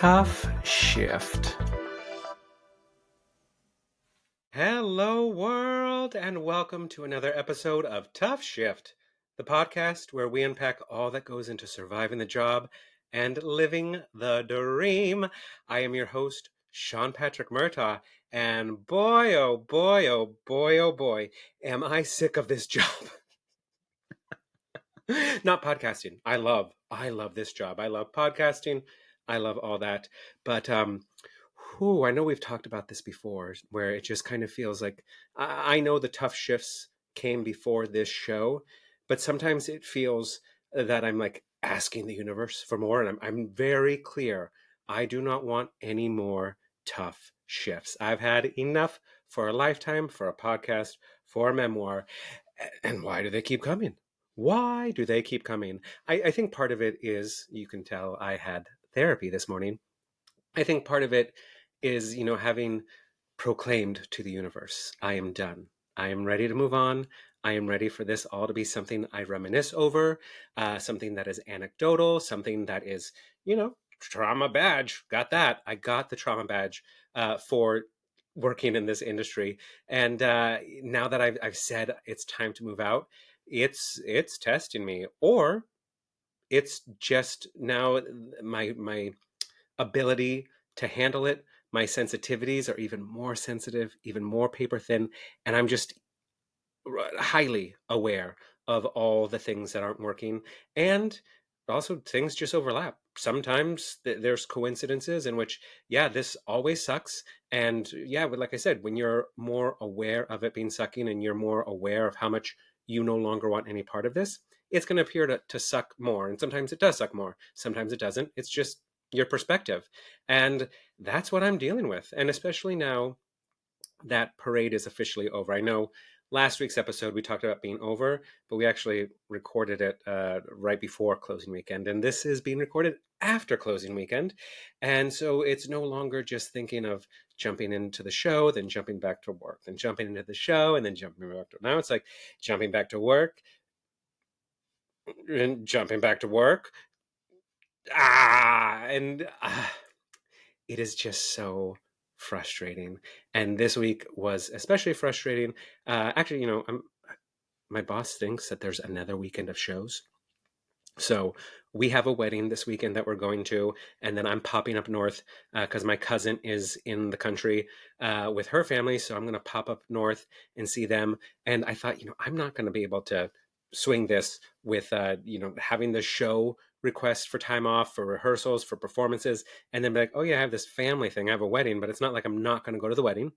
TUFF SHIFT. Hello, world, and welcome to another episode of TUFF SHIFT, the podcast where we unpack all that goes into surviving the job and living the dream. I am your host, Sean Patrick Murtagh, and boy, oh boy, oh boy, oh boy, am I sick of this job. Not podcasting. I love this job. I love podcasting. I love all that. But I know we've talked about this before, where it just kind of feels like I know the tough shifts came before this show, but sometimes it feels that I'm like asking the universe for more, and I'm very clear. I do not want any more tough shifts. I've had enough for a lifetime, for a podcast, for a memoir. And why do they keep coming? Why do they keep coming? I think part of it is, you can tell I had therapy this morning. I think part of it is, having proclaimed to the universe, I am done. I am ready to move on. I am ready for this all to be something I reminisce over, something that is anecdotal, something that is, trauma badge. Got that. I got the trauma badge for working in this industry. And now that I've said it's time to move out, it's testing me, or it's just now my ability to handle it. My sensitivities are even more sensitive, even more paper thin, and I'm just highly aware of all the things that aren't working. And also, things just overlap. Sometimes there's coincidences in which, yeah, this always sucks. And yeah, but like I said, when you're more aware of it being sucking and you're more aware of how much you no longer want any part of this, it's going to appear to suck more. And sometimes it does suck more. Sometimes it doesn't. It's just your perspective. And that's what I'm dealing with. And especially now that parade is officially over. I know last week's episode we talked about being over, but we actually recorded it right before closing weekend, and this is being recorded after closing weekend. And so it's no longer just thinking of jumping into the show, then jumping back to work, then jumping into the show, and then jumping back to, now it's like jumping back to work and jumping back to work. It is just so frustrating. And this week was especially frustrating. Actually, my boss thinks that there's another weekend of shows. So we have a wedding this weekend that we're going to, and then I'm popping up north because my cousin is in the country with her family. So I'm going to pop up north and see them. And I thought, I'm not going to be able to swing this with, having the show request for time off, for rehearsals, for performances, and then be like, oh yeah, I have this family thing. I have a wedding, but it's not like I'm not going to go to the wedding.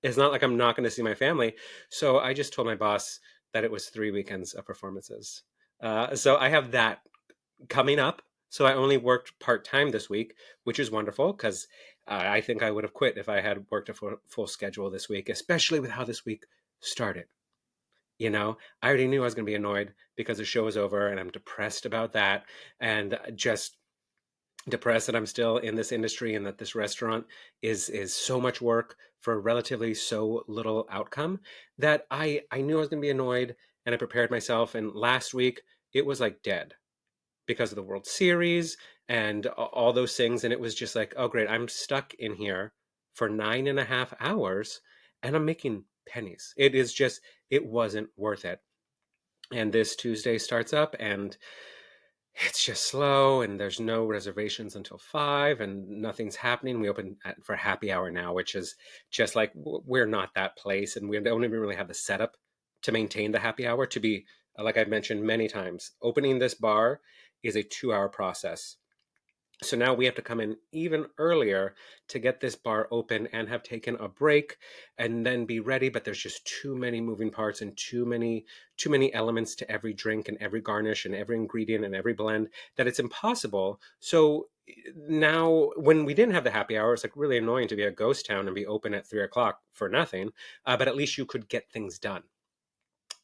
It's not like I'm not going to see my family. So I just told my boss that it was 3 weekends of performances. So I have that coming up. So I only worked part-time this week, which is wonderful because I think I would have quit if I had worked a full schedule this week, especially with how this week started. I already knew I was going to be annoyed because the show was over, and I'm depressed about that, and just depressed that I'm still in this industry and that this restaurant is so much work for relatively so little outcome, that I knew I was going to be annoyed, and I prepared myself. And last week it was like dead because of the World Series and all those things. And it was just like, oh great, I'm stuck in here for 9.5 hours and I'm making pennies. It wasn't worth it. And this Tuesday starts up, and it's just slow, and there's no reservations until 5, and nothing's happening. We open for happy hour now, which is just like, we're not that place, and we don't even really have the setup to maintain the happy hour. To be, like I've mentioned many times, opening this bar is a 2-hour process. So now we have to come in even earlier to get this bar open and have taken a break and then be ready. But there's just too many moving parts and too many elements to every drink and every garnish and every ingredient and every blend that it's impossible. So now, when we didn't have the happy hour, it's like really annoying to be a ghost town and be open at 3 o'clock for nothing. But at least you could get things done.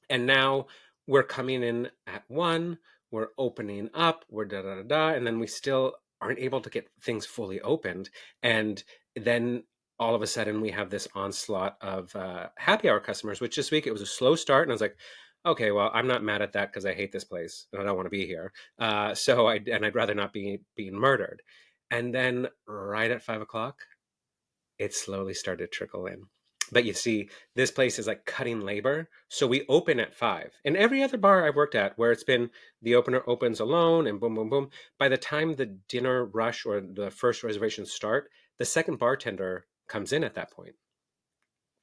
And now we're coming in at 1, we're opening up, we're da-da-da-da, and then we still aren't able to get things fully opened. And then all of a sudden we have this onslaught of happy hour customers, which this week it was a slow start. And I was like, okay, well, I'm not mad at that because I hate this place and I don't want to be here. I'd rather not be being murdered. And then right at 5 o'clock, it slowly started to trickle in. But you see, this place is like cutting labor. So we open at 5. And every other bar I've worked at where it's been the opener opens alone and boom, boom, boom. By the time the dinner rush or the first reservations start, the second bartender comes in at that point.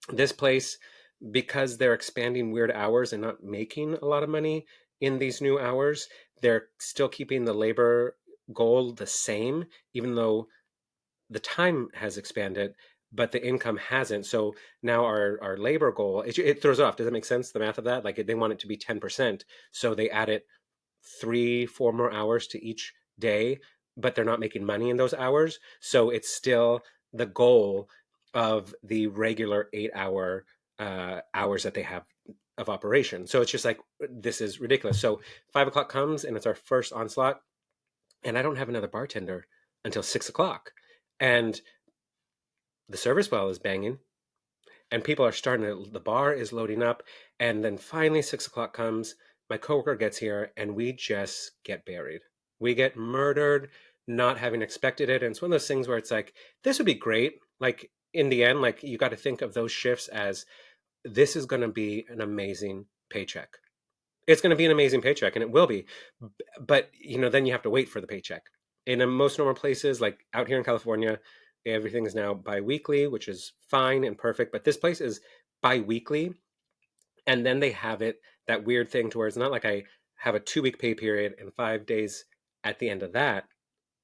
This place, because they're expanding weird hours and not making a lot of money in these new hours, they're still keeping the labor goal the same, even though the time has expanded, but the income hasn't. So now our labor goal, it throws it off. Does that make sense? The math of that? Like they want it to be 10%. So they added 3, 4 more hours to each day, but they're not making money in those hours. So it's still the goal of the regular 8 hour hours that they have of operation. So it's just like, this is ridiculous. So 5 o'clock comes and it's our first onslaught. And I don't have another bartender until 6 o'clock. And the service bell is banging and people are starting to, the bar is loading up. And then finally 6 o'clock comes, my coworker gets here and we just get buried. We get murdered, not having expected it. And it's one of those things where it's like, this would be great. Like in the end, like you got to think of those shifts as, this is going to be an amazing paycheck. It's going to be an amazing paycheck, and it will be. But then you have to wait for the paycheck. In most normal places, like out here in California, everything is now bi-weekly, which is fine and perfect. But this place is bi-weekly, and then they have it, that weird thing to where it's not like I have a 2-week pay period and 5 days at the end of that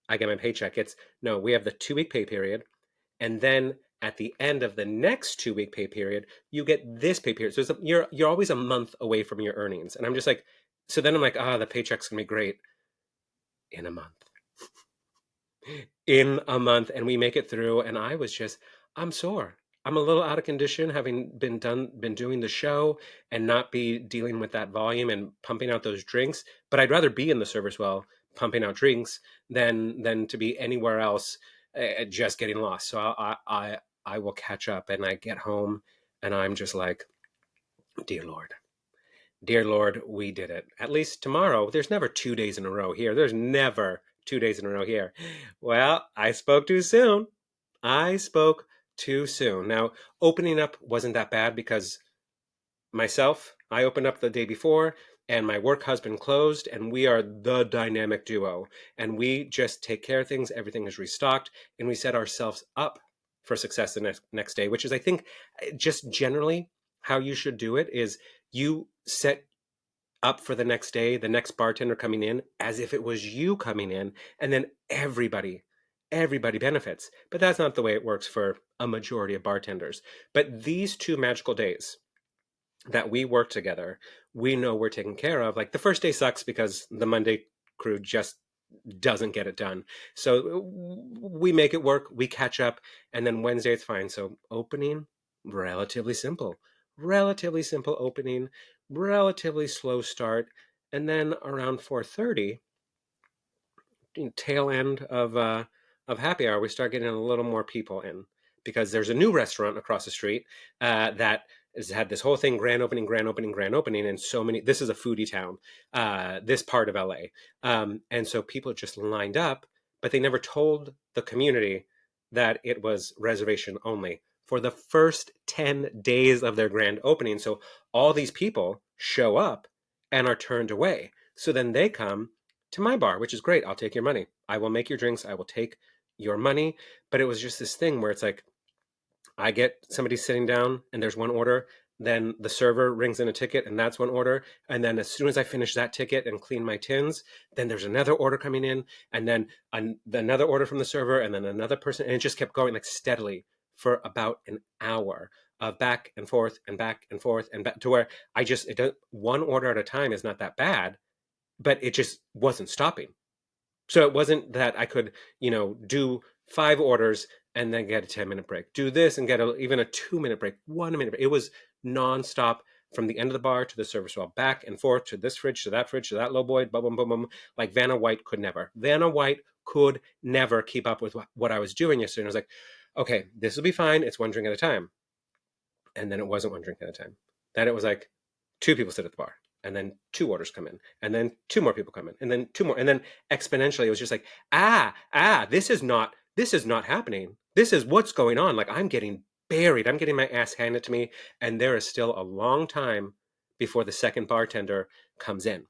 I get my paycheck. It's no, we have the 2-week pay period, and then at the end of the next 2-week pay period, you get this pay period. So you're always a month away from your earnings. And I'm just like, so then I'm like, the paycheck's gonna be great in a month. In a month, and we make it through. And I'm sore. I'm a little out of condition, having been doing the show and not be dealing with that volume and pumping out those drinks. But I'd rather be in the service well, pumping out drinks, than to be anywhere else, just getting lost. So I will catch up, and I get home, and I'm just like, dear Lord, we did it. At least tomorrow. There's never 2 days in a row here. There's never 2 days in a row here. Well, I spoke too soon. I spoke too soon. Now, opening up wasn't that bad because I opened up the day before and my work husband closed, and we are the dynamic duo. And we just take care of things. Everything is restocked, and we set ourselves up for success the next day, which is, I think, just generally how you should do it is you set up for the next day, the next bartender coming in, as if it was you coming in, and then everybody benefits. But that's not the way it works for a majority of bartenders. But these 2 magical days that we work together, we know we're taken care of. Like the first day sucks because the Monday crew just doesn't get it done. So we make it work, we catch up, and then Wednesday it's fine. So opening, relatively simple opening, relatively slow start, and then around 4:30, tail end of happy hour, we start getting a little more people in because there's a new restaurant across the street that has had this whole thing, grand opening, and so many. This is a foodie town, this part of LA, and so people just lined up, but they never told the community that it was reservation only for the first 10 days of their grand opening. So all these people show up and are turned away. So then they come to my bar, which is great. I'll take your money. I will make your drinks. I will take your money. But it was just this thing where it's like, I get somebody sitting down and there's one order. Then the server rings in a ticket and that's one order. And then as soon as I finish that ticket and clean my tins, then there's another order coming in, and then another order from the server, and then another person. And it just kept going like steadily for about an hour of back and forth and back and forth and back, to where one order at a time is not that bad, but it just wasn't stopping. So it wasn't that I could, do 5 orders and then get a 10-minute break, do this and get even a 2-minute break, 1-minute break. It was nonstop from the end of the bar to the service wall, back and forth to this fridge, to that low boy, boom, boom, boom, boom. Like Vanna White could never. Vanna White could never keep up with what I was doing yesterday. And I was like, okay, this will be fine. It's 1 drink at a time. And then it wasn't 1 drink at a time. Then it was like 2 people sit at the bar. and then 2 orders come in, and then 2 more people come in, and then 2 more, and then exponentially it was just like, this is not happening. This is what's going on. Like, I'm getting buried. I'm getting my ass handed to me, and there is still a long time before the second bartender comes in.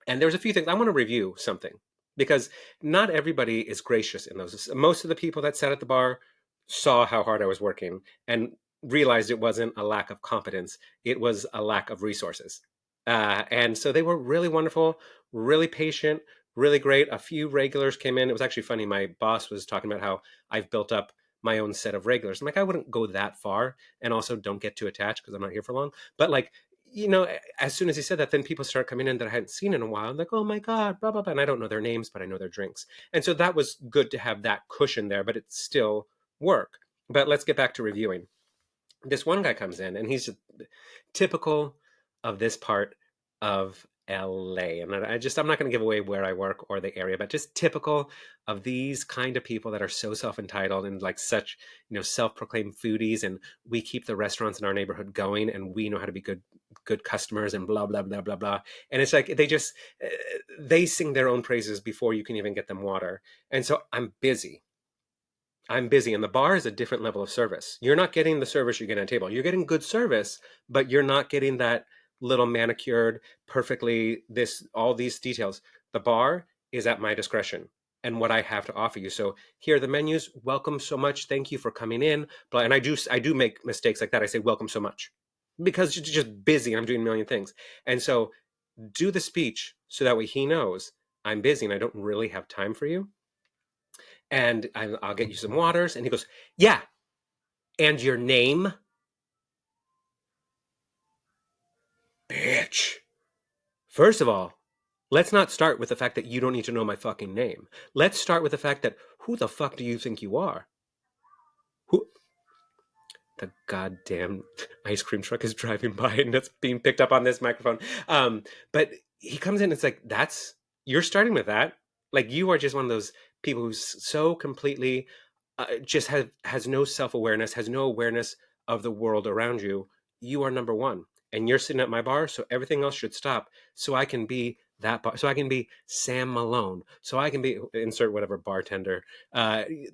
And there's a few things I want to review something, because not everybody is gracious in those. Most of the people that sat at the bar saw how hard I was working and realized it wasn't a lack of competence, it was a lack of resources. And so they were really wonderful, really patient, really great. A few regulars came in. It was actually funny. My boss was talking about how I've built up my own set of regulars. I'm like, I wouldn't go that far, and also don't get too attached because I'm not here for long. But like, as soon as he said that, then people start coming in that I hadn't seen in a while. I'm like, oh my God, blah, blah, blah. And I don't know their names, but I know their drinks. And so that was good to have that cushion there, but it's still work. But let's get back to reviewing. This one guy comes in, and he's typical of this part of LA. And I'm not going to give away where I work or the area, but just typical of these kind of people that are so self-entitled and like such, self-proclaimed foodies. And we keep the restaurants in our neighborhood going, and we know how to be good customers and blah, blah, blah, blah, blah. And it's like, they sing their own praises before you can even get them water. And so I'm busy, and the bar is a different level of service. You're not getting the service you get on a table. You're getting good service, but you're not getting that little manicured, perfectly, all these details. The bar is at my discretion and what I have to offer you. So here are the menus. Welcome so much. Thank you for coming in. And I do make mistakes like that. I say welcome so much because you're just busy and I'm doing a million things. And so do the speech so that way he knows I'm busy and I don't really have time for you. And I'll get you some waters. And he goes, yeah. And your name? Bitch. First of all, let's not start with the fact that you don't need to know my fucking name. Let's start with the fact that who the fuck do you think you are? Who? The goddamn ice cream truck is driving by and it's being picked up on this microphone. But he comes in and it's like, you're starting with that. Like, you are just one of those people who's so completely just has no self-awareness, has no awareness of the world around you. You are number one, and you're sitting at my bar, so everything else should stop, so I can be that bar, so I can be Sam Malone, so I can be, insert whatever bartender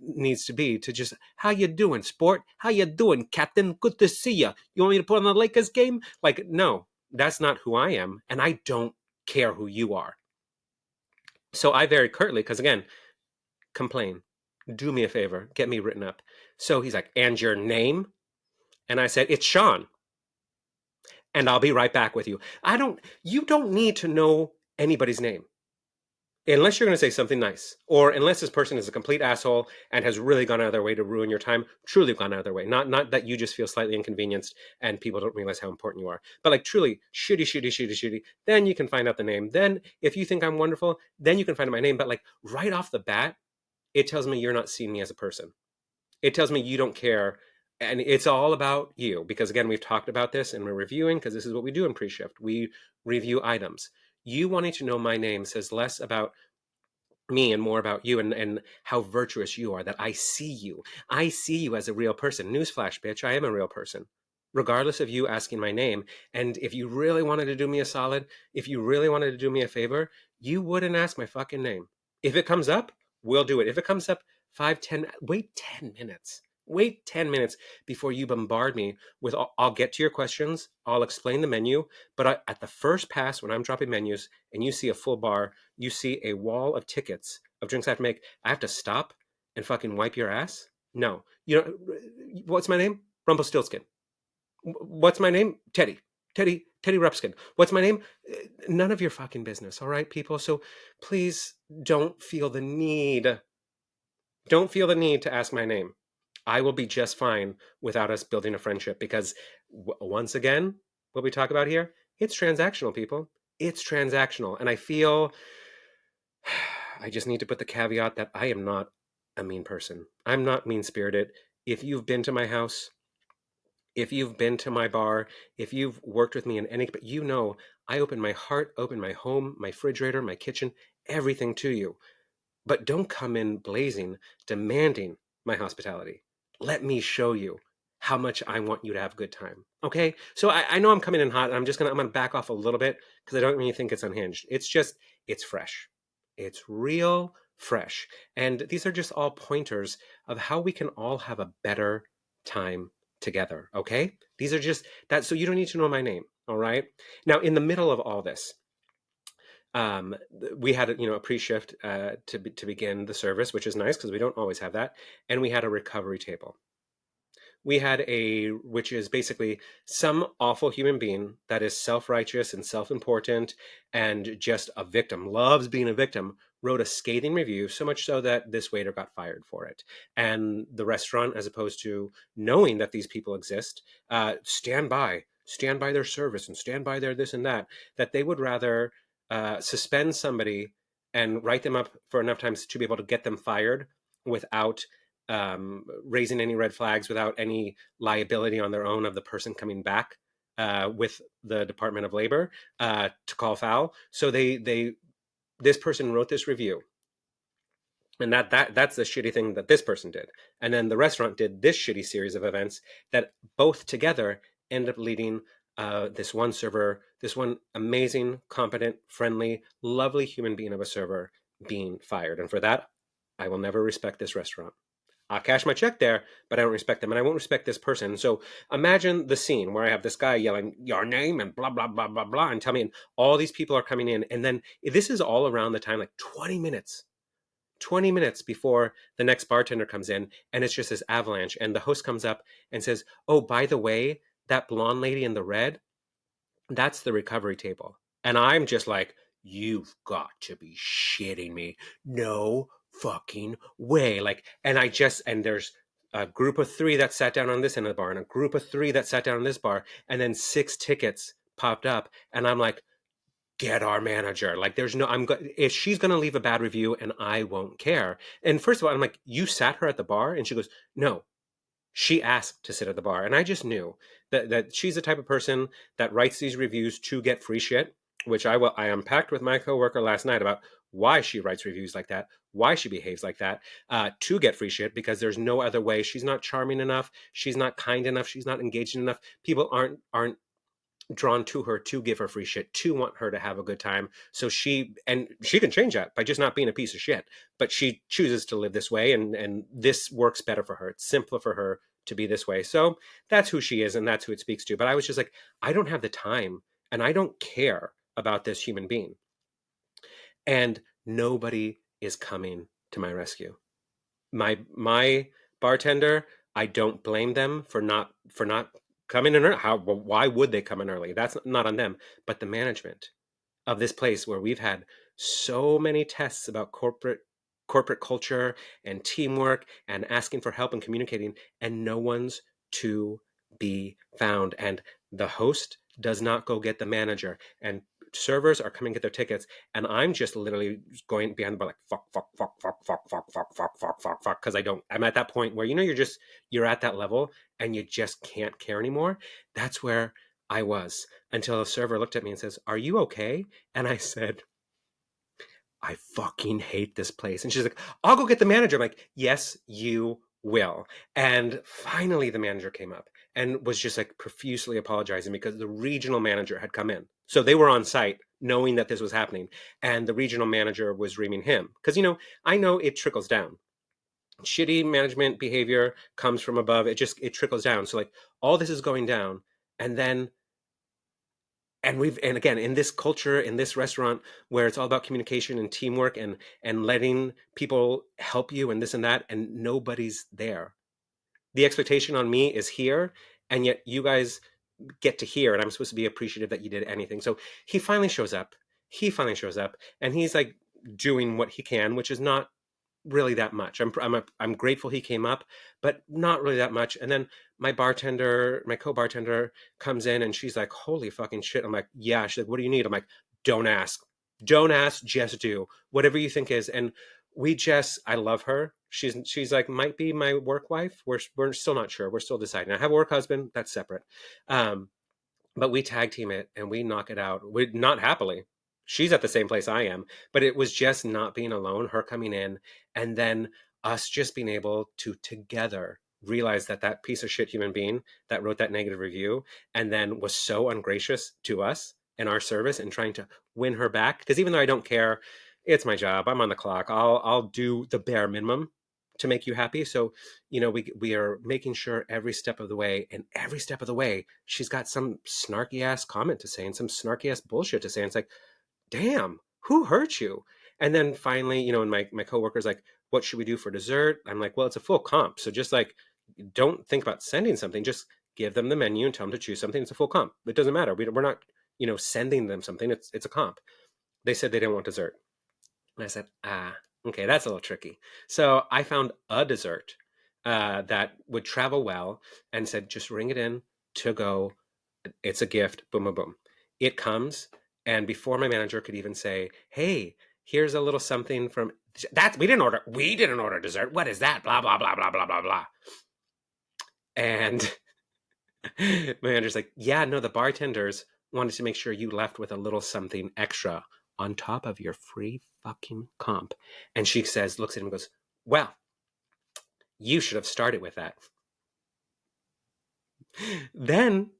needs to be, to just, how you doing, sport? How you doing, captain? Good to see you. You want me to put on the Lakers game? Like, no, that's not who I am, and I don't care who you are. So I very curtly, because again, complain, do me a favor, get me written up. So he's like, and your name? And I said, it's Sean. And I'll be right back with you. You don't need to know anybody's name unless you're going to say something nice, or unless this person is a complete asshole and has really gone out of their way to ruin your time, truly gone out of their way. Not that you just feel slightly inconvenienced and people don't realize how important you are, but like truly shitty. Then you can find out the name. Then if you think I'm wonderful, then you can find out my name. But like right off the bat, it tells me you're not seeing me as a person. It tells me you don't care. And it's all about you, because again, we've talked about this and we're reviewing, because this is what we do in pre-shift. We review items. You wanting to know my name says less about me and more about you, and how virtuous you are, that I see you. I see you as a real person. Newsflash, bitch, I am a real person, regardless of you asking my name. And if you really wanted to do me a solid, if you really wanted to do me a favor, you wouldn't ask my fucking name. If it comes up, we'll do it. If it comes up 5, 10, wait 10 minutes. Wait 10 minutes before you bombard me with, I'll get to your questions, I'll explain the menu, but at the first pass, when I'm dropping menus and you see a full bar, you see a wall of tickets of drinks I have to make, I have to stop and fucking wipe your ass? No. What's my name? Rumpelstiltskin. What's my name? Teddy Rupskin. What's my name? None of your fucking business, all right, people? So please don't feel the need. Don't feel the need to ask my name. I will be just fine without us building a friendship, because once again, what we talk about here, it's transactional, people. It's transactional. And I feel I just need to put the caveat that I am not a mean person. I'm not mean-spirited. If you've been to my house, if you've been to my bar, if you've worked with me in any, you know, I open my heart, open my home, my refrigerator, my kitchen, everything to you. But don't come in blazing, demanding my hospitality. Let me show you how much I want you to have a good time. Okay? So I know I'm coming in hot, and I'm gonna back off a little bit because I don't really think it's unhinged. It's just, it's fresh. It's real fresh. And these are just all pointers of how we can all have a better time together. Okay? These are just that, so you don't need to know my name. All right. Now, in the middle of all this, um, we had a pre-shift to begin the service, which is nice because we don't always have that, and we had a recovery table. We had which is basically some awful human being that is self-righteous and self-important and just a victim, loves being a victim, wrote a scathing review, so much so that this waiter got fired for it. And the restaurant, as opposed to knowing that these people exist, stand by their service and stand by their this and that they would rather suspend somebody and write them up for enough times to be able to get them fired without raising any red flags, without any liability on their own of the person coming back with the Department of Labor to call foul. So this person wrote this review, and that's the shitty thing that this person did. And then the restaurant did this shitty series of events that both together end up leading this one server, this one amazing, competent, friendly, lovely human being of a server being fired. And for that, I will never respect this restaurant. I'll cash my check there, but I don't respect them, and I won't respect this person. So imagine the scene where I have this guy yelling your name and blah, blah, blah, blah, blah, and tell me, and all these people are coming in. And then this is all around the time, like 20 minutes before the next bartender comes in, and it's just this avalanche. And the host comes up and says, oh, by the way, that blonde lady in the red, that's the recovery table. And I'm just like, you've got to be shitting me. No fucking way. Like, and there's a group of 3 that sat down on this end of the bar, and a group of 3 that sat down on this bar, and then 6 tickets popped up, and I'm like, get our manager. Like, there's no, if she's going to leave a bad review, and I won't care. And first of all, I'm like, you sat her at the bar? And she goes, no, she asked to sit at the bar. And I just knew that she's the type of person that writes these reviews to get free shit, which I unpacked with my coworker last night about why she writes reviews like that, why she behaves like that, to get free shit, because there's no other way. She's not charming enough. She's not kind enough. She's not engaging enough. People aren't drawn to her to give her free shit, to want her to have a good time. So she can change that by just not being a piece of shit, but she chooses to live this way, and this works better for her. It's simpler for her to be this way. So that's who she is, and that's who it speaks to. But I was just like, I don't have the time, and I don't care about this human being. And nobody is coming to my rescue. My bartender, I don't blame them for not coming in early. Why would they come in early? That's not on them. But the management of this place, where we've had so many tests about corporate culture and teamwork and asking for help and communicating, and no one's to be found. And the host does not go get the manager, and servers are coming to get their tickets, and I'm just literally going behind the bar like fuck, because I'm at that point where you're at that level and you just can't care anymore. That's where I was, until a server looked at me and says, are you okay? And I said, I fucking hate this place. And she's like, I'll go get the manager. I'm like, yes, you will. And finally the manager came up and was just like profusely apologizing because the regional manager had come in. So they were on site knowing that this was happening. And the regional manager was reaming him. Because, I know it trickles down. Shitty management behavior comes from above. It trickles down. So like all this is going down. And then and again, in this culture, in this restaurant where it's all about communication and teamwork and letting people help you and this and that, and nobody's there. The expectation on me is here, and yet you guys get to hear, and I'm supposed to be appreciative that you did anything. So he finally shows up, and he's like doing what he can, which is not really that much. I'm grateful he came up, but not really that much. And then my co-bartender comes in, and she's like, holy fucking shit. I'm like, yeah. She's like, what do you need? I'm like, don't ask, just do whatever you think is. And I love her. She's like, might be my work wife. We're still not sure. We're still deciding. I have a work husband. That's separate. But we tag team it and we knock it out. We not happily. She's at the same place I am, but it was just not being alone, her coming in, and then us just being able to together realize that that piece of shit human being that wrote that negative review and then was so ungracious to us and our service and trying to win her back, because even though I don't care, it's my job, I'm on the clock, I'll do the bare minimum to make you happy. So, we are making sure every step of the way, and every step of the way she's got some snarky ass comment to say and some snarky ass bullshit to say, and it's like, damn, who hurt you? And then finally, and my coworker's like, what should we do for dessert? I'm like, well, it's a full comp, so just like, don't think about sending something, just give them the menu and tell them to choose something. It's a full comp. It doesn't matter. We're not sending them something. It's a comp. They said they didn't want dessert, and I said, okay, that's a little tricky. So I found a dessert that would travel well, and said, just ring it in to go. It's a gift. Boom, boom, boom. It comes, and before my manager could even say, hey, here's a little something from that, we didn't order dessert. What is that? Blah, blah, blah, blah, blah, blah, blah. And my manager's like, yeah, no, the bartenders wanted to make sure you left with a little something extra on top of your free fucking comp. And she says, looks at him and goes, well, you should have started with that. Then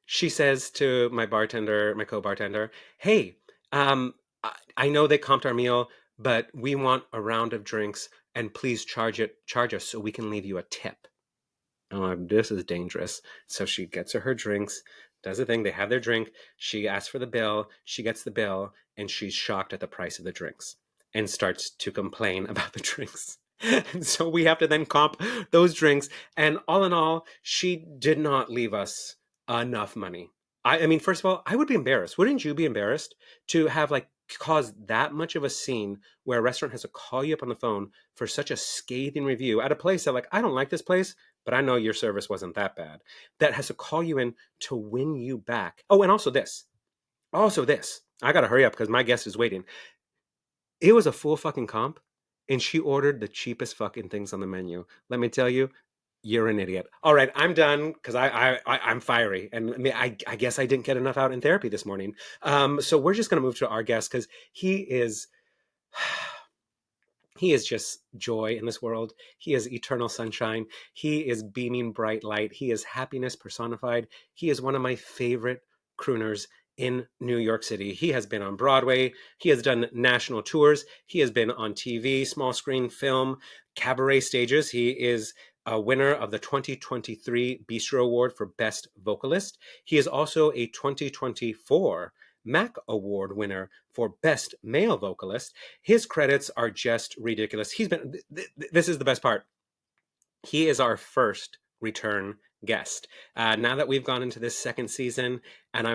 she says to my co-bartender, hey, I know they comped our meal, but we want a round of drinks, and please charge us so we can leave you a tip. I'm like, this is dangerous. So she gets her drinks, does the thing, they have their drink, she asks for the bill, she gets the bill, and she's shocked at the price of the drinks and starts to complain about the drinks. And so we have to then comp those drinks, and all in all, she did not leave us enough money. I mean, first of all, I would be embarrassed. Wouldn't you be embarrassed to have caused that much of a scene where a restaurant has to call you up on the phone for such a scathing review at a place that I don't like this place, but I know your service wasn't that bad, that has to call you in to win you back. Oh, and also this, I gotta hurry up because my guest is waiting. It was a full fucking comp, and she ordered the cheapest fucking things on the menu. Let me tell you, you're an idiot. All right, I'm done because I'm fiery, and I guess I didn't get enough out in therapy this morning. So we're just gonna move to our guest because he is just joy in this world. He is eternal sunshine. He is beaming bright light. He is happiness personified. He is one of my favorite crooners in New York City. He has been on Broadway. He has done national tours. He has been on TV, small screen, film, cabaret stages. He is a winner of the 2023 Bistro Award for Best Vocalist. He is also a 2024 Mac Award winner for Best Male Vocalist. His credits are just ridiculous. This is the best part. He is our first return guest. Now that we've gone into this second season, and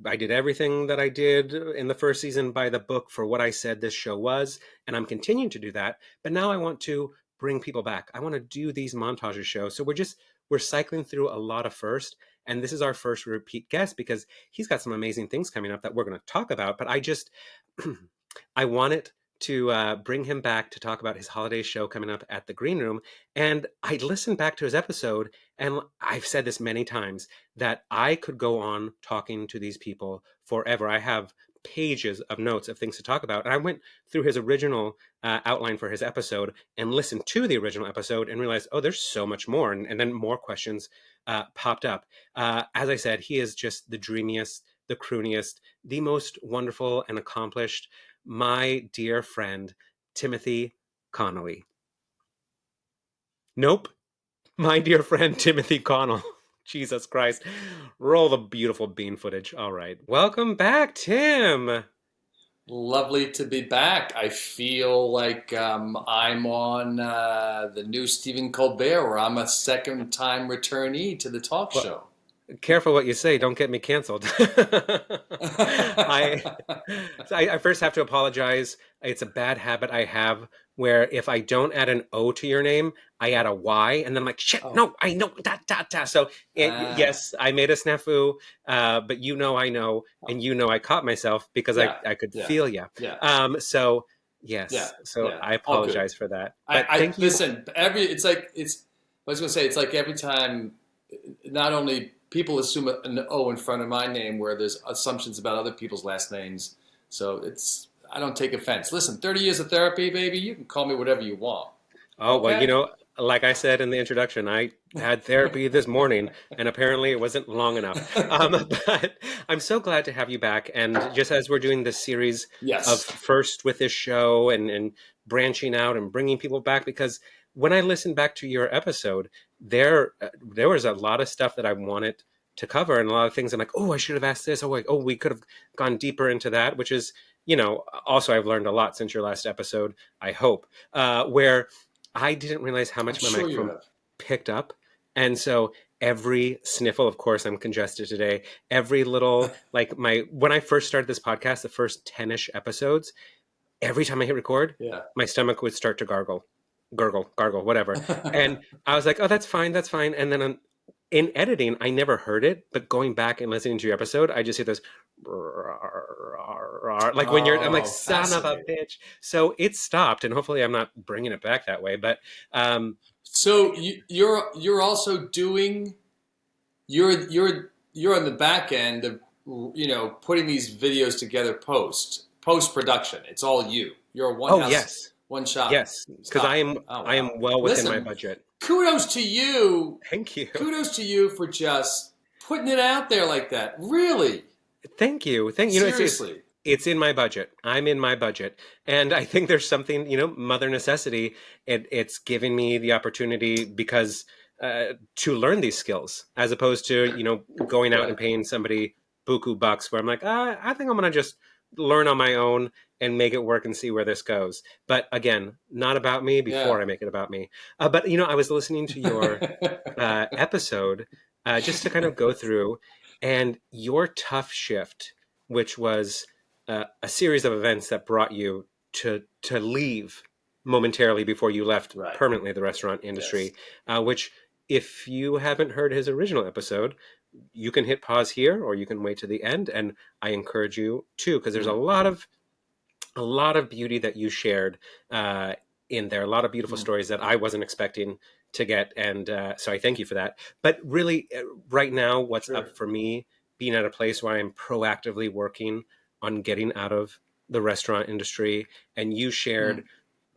I did everything that I did in the first season by the book for what I said this show was, and I'm continuing to do that. But now I want to bring people back. I want to do these montages shows. So we're cycling through a lot of first, and this is our first repeat guest because he's got some amazing things coming up that we're going to talk about. But I wanted to bring him back to talk about his holiday show coming up at the Green Room. And I listened back to his episode, and I've said this many times, that I could go on talking to these people forever. I have pages of notes of things to talk about. And I went through his original outline for his episode and listened to the original episode and realized, oh, there's so much more. And then more questions popped up. As I said, he is just the dreamiest, the crooniest, the most wonderful and accomplished, my dear friend, Timothy Connolly. Nope. My dear friend, Timothy Connell. Jesus Christ. Roll the beautiful bean footage. All right. Welcome back, Tim. Lovely to be back. I feel like I'm on the new Stephen Colbert, where I'm a second-time returnee to the talk show. Careful what you say. Don't get me canceled. I first have to apologize. It's a bad habit I have where if I don't add an O to your name, I add a Y, and then I'm like, shit, no, I know, da. So, yes, I made a snafu, but I know, and I caught myself because I could feel you. Yeah. So, yes. I apologize for that. But thank you. Listen, I was going to say, it's like every time, not only people assume an O in front of my name where there's assumptions about other people's last names. So I don't take offense. Listen, 30 years of therapy, baby, you can call me whatever you want. Oh, okay? Well, like I said in the introduction, I had therapy this morning, and apparently it wasn't long enough. But I'm so glad to have you back. And just as we're doing this series of Yes. first with this show and branching out and bringing people back, because when I listened back to your episode, there was a lot of stuff that I wanted to cover, and a lot of things I'm like, oh, I should have asked this. Oh, wait, oh, we could have gone deeper into that, which is, also I've learned a lot since your last episode, I hope, where I didn't realize how I'm much my sure you microphone have. picked up. And so every sniffle, of course, I'm congested today. Every little, like when I first started this podcast, the first 10-ish episodes, every time I hit record, Yeah. my stomach would start to gurgle, whatever. And I was like, oh, that's fine, that's fine. And then in editing, I never heard it, but going back and listening to your episode, I just hear this, like when I'm like, Oh, son of a fascinating. bitch. So it stopped, and hopefully I'm not bringing it back that way. But So you're also doing you're on the back end of putting these videos together post production. It's all you. You're a one oh house yes, one shop yes, because I stop. am Oh I wow! am well within my Listen, budget. kudos to you. Thank you. Kudos to you for just putting it out there like that. Really, Thank you. seriously. It's in my budget. I'm in my budget. And I think there's something, mother necessity. It's giving me the opportunity because to learn these skills as opposed to, going out Yeah, and paying somebody buku bucks where I'm like, I think I'm going to just learn on my own and make it work and see where this goes. But again, not about me yeah. before I make it about me. But, I was listening to your episode just to kind of go through, and your tough shift, which was a series of events that brought you to leave momentarily before you left Right. permanently the restaurant Yes. industry, which if you haven't heard his original episode, you can hit pause here or you can wait to the end, and I encourage you to, because there's Mm, a lot of beauty that you shared uh, in there, a lot of beautiful mm, stories that I wasn't expecting to get. And so I thank you for that. But really, right now, what's up sure. for me, being at a place where I'm proactively working on getting out of the restaurant industry, and you shared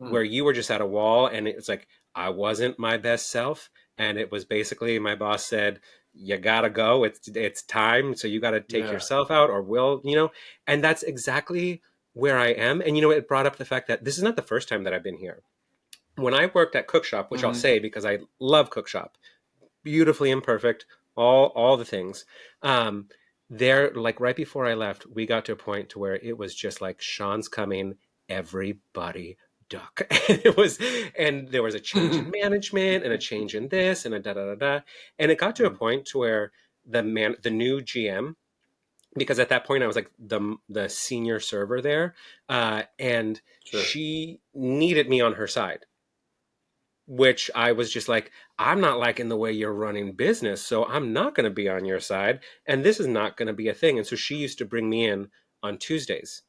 Mm, mm, where you were just at a wall, and it's like, I wasn't my best self. And it was basically, my boss said, you gotta go. It's time. So you gotta take yeah. yourself out, or and that's exactly where I am. And it brought up the fact that this is not the first time that I've been here. When I worked at Cookshop, which I'll Hmm. say because I love Cookshop, beautifully imperfect, all the things. Um, there, like right before I left, we got to a point to where it was just like, Sean's coming, everybody duck. And there was a change in management and a change in this and a da da da da. And it got to a Mm, point to where the new GM, because at that point I was like the senior server there, and sure. she needed me on her side, which I was just like, I'm not liking the way you're running business, so I'm not going to be on your side, and this is not going to be a thing. And so she used to bring me in on Tuesdays,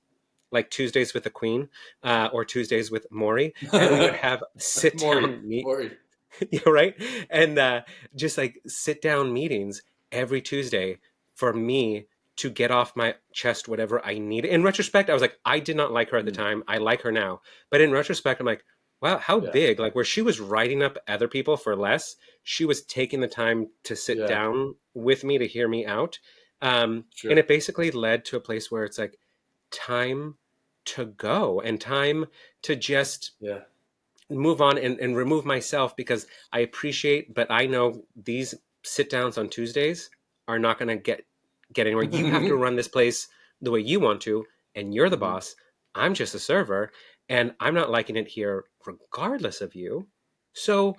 like Tuesdays with the Queen, or Tuesdays with Maury, and we would have sit Maury, down meet, Maury. right, and just like sit down meetings every Tuesday for me to get off my chest whatever I needed. In retrospect, I was like, I did not like her at the Mm, time. I like her now, but in retrospect, I'm like, wow, how yeah, big! Like, where she was writing up other people for less, she was taking the time to sit yeah, down with me to hear me out, and sure. it basically led to a place where it's like, time to go and time to just Yeah. move on and remove myself, because I appreciate, but I know these sit downs on Tuesdays are not going to get anywhere. You have to run this place the way you want to, and you're the Mhm. boss. I'm just a server, and I'm not liking it here regardless of you. So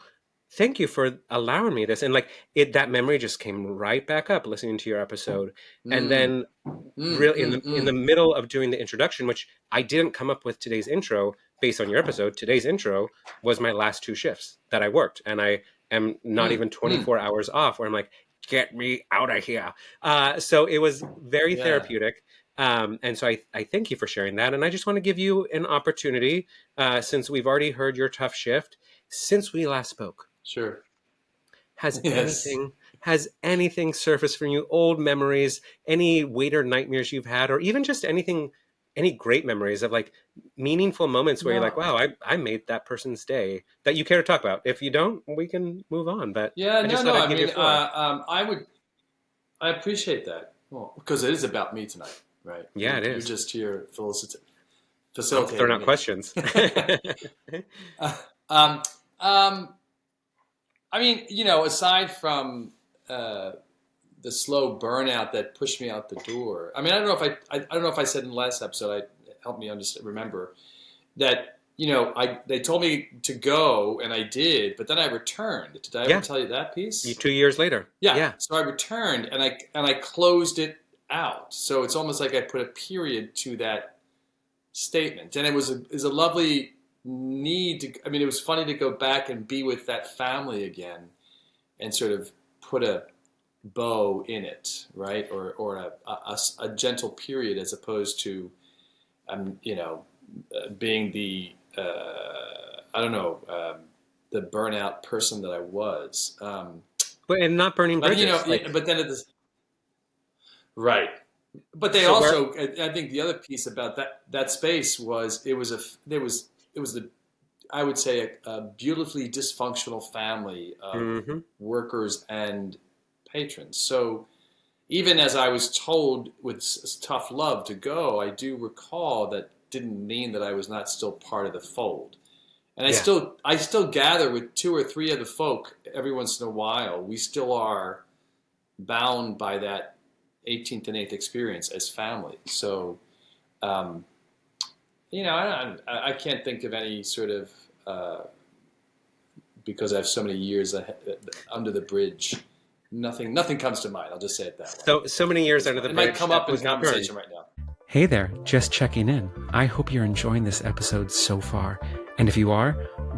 thank you for allowing me this. And like that memory just came right back up listening to your episode. And Mm, then mm, really mm, in the mm, middle of doing the introduction, which I didn't come up with today's intro based on your episode. Today's intro was my last two shifts that I worked, and I am not mm, even mm. 24 hours off where I'm like, get me out of here. So it was very Yeah, therapeutic. And so I thank you for sharing that. And I just want to give you an opportunity, since we've already heard your tough shift, since we last spoke. sure. Has Yes. anything has anything surfaced from you? Old memories, any waiter nightmares you've had, or even just anything any great memories of like meaningful moments where you're like, No. wow, I made that person's day that you care to talk about? If you don't, we can move on. But Yeah, I no, just thought no. I'd I give you mean, a floor. I appreciate that. Well, because it is about me tonight, right? Yeah, You're, it you're is. just here I'm throwing facilitating out me. questions. Uh, um, um, I mean, aside from uh, the slow burnout that pushed me out the door. I mean, I don't know if I said in the last episode. Help me understand, remember that they told me to go and I did, but then I returned. Did I ever Yeah, tell you that piece? 2 years later. Yeah. Yeah. So I returned and I closed it out. So it's almost like I put a period to that statement, and it was a lovely need to. I mean, it was funny to go back and be with that family again, and sort of put a bow in it, right? Or a gentle period as opposed to, being the I don't know the burnout person that I was. But and not burning But bridges. Like, but then at this right. But they so where also, I think, the other piece about that space was it was the I would say a beautifully dysfunctional family of hmm workers and patrons. So even as I was told with tough love to go, I do recall that didn't mean that I was not still part of the fold. And yeah. I still gather with two or three other folk every once in a while. We still are bound by that 18th and 8th experience as family. So, um, I can't think of any sort of because I have so many years under the bridge. Nothing comes to mind. I'll just say it that way So many at years this under point. the It might bridge come that up in was not burned. conversation right now. Hey there, just checking in. I hope you're enjoying this episode so far. And if you are,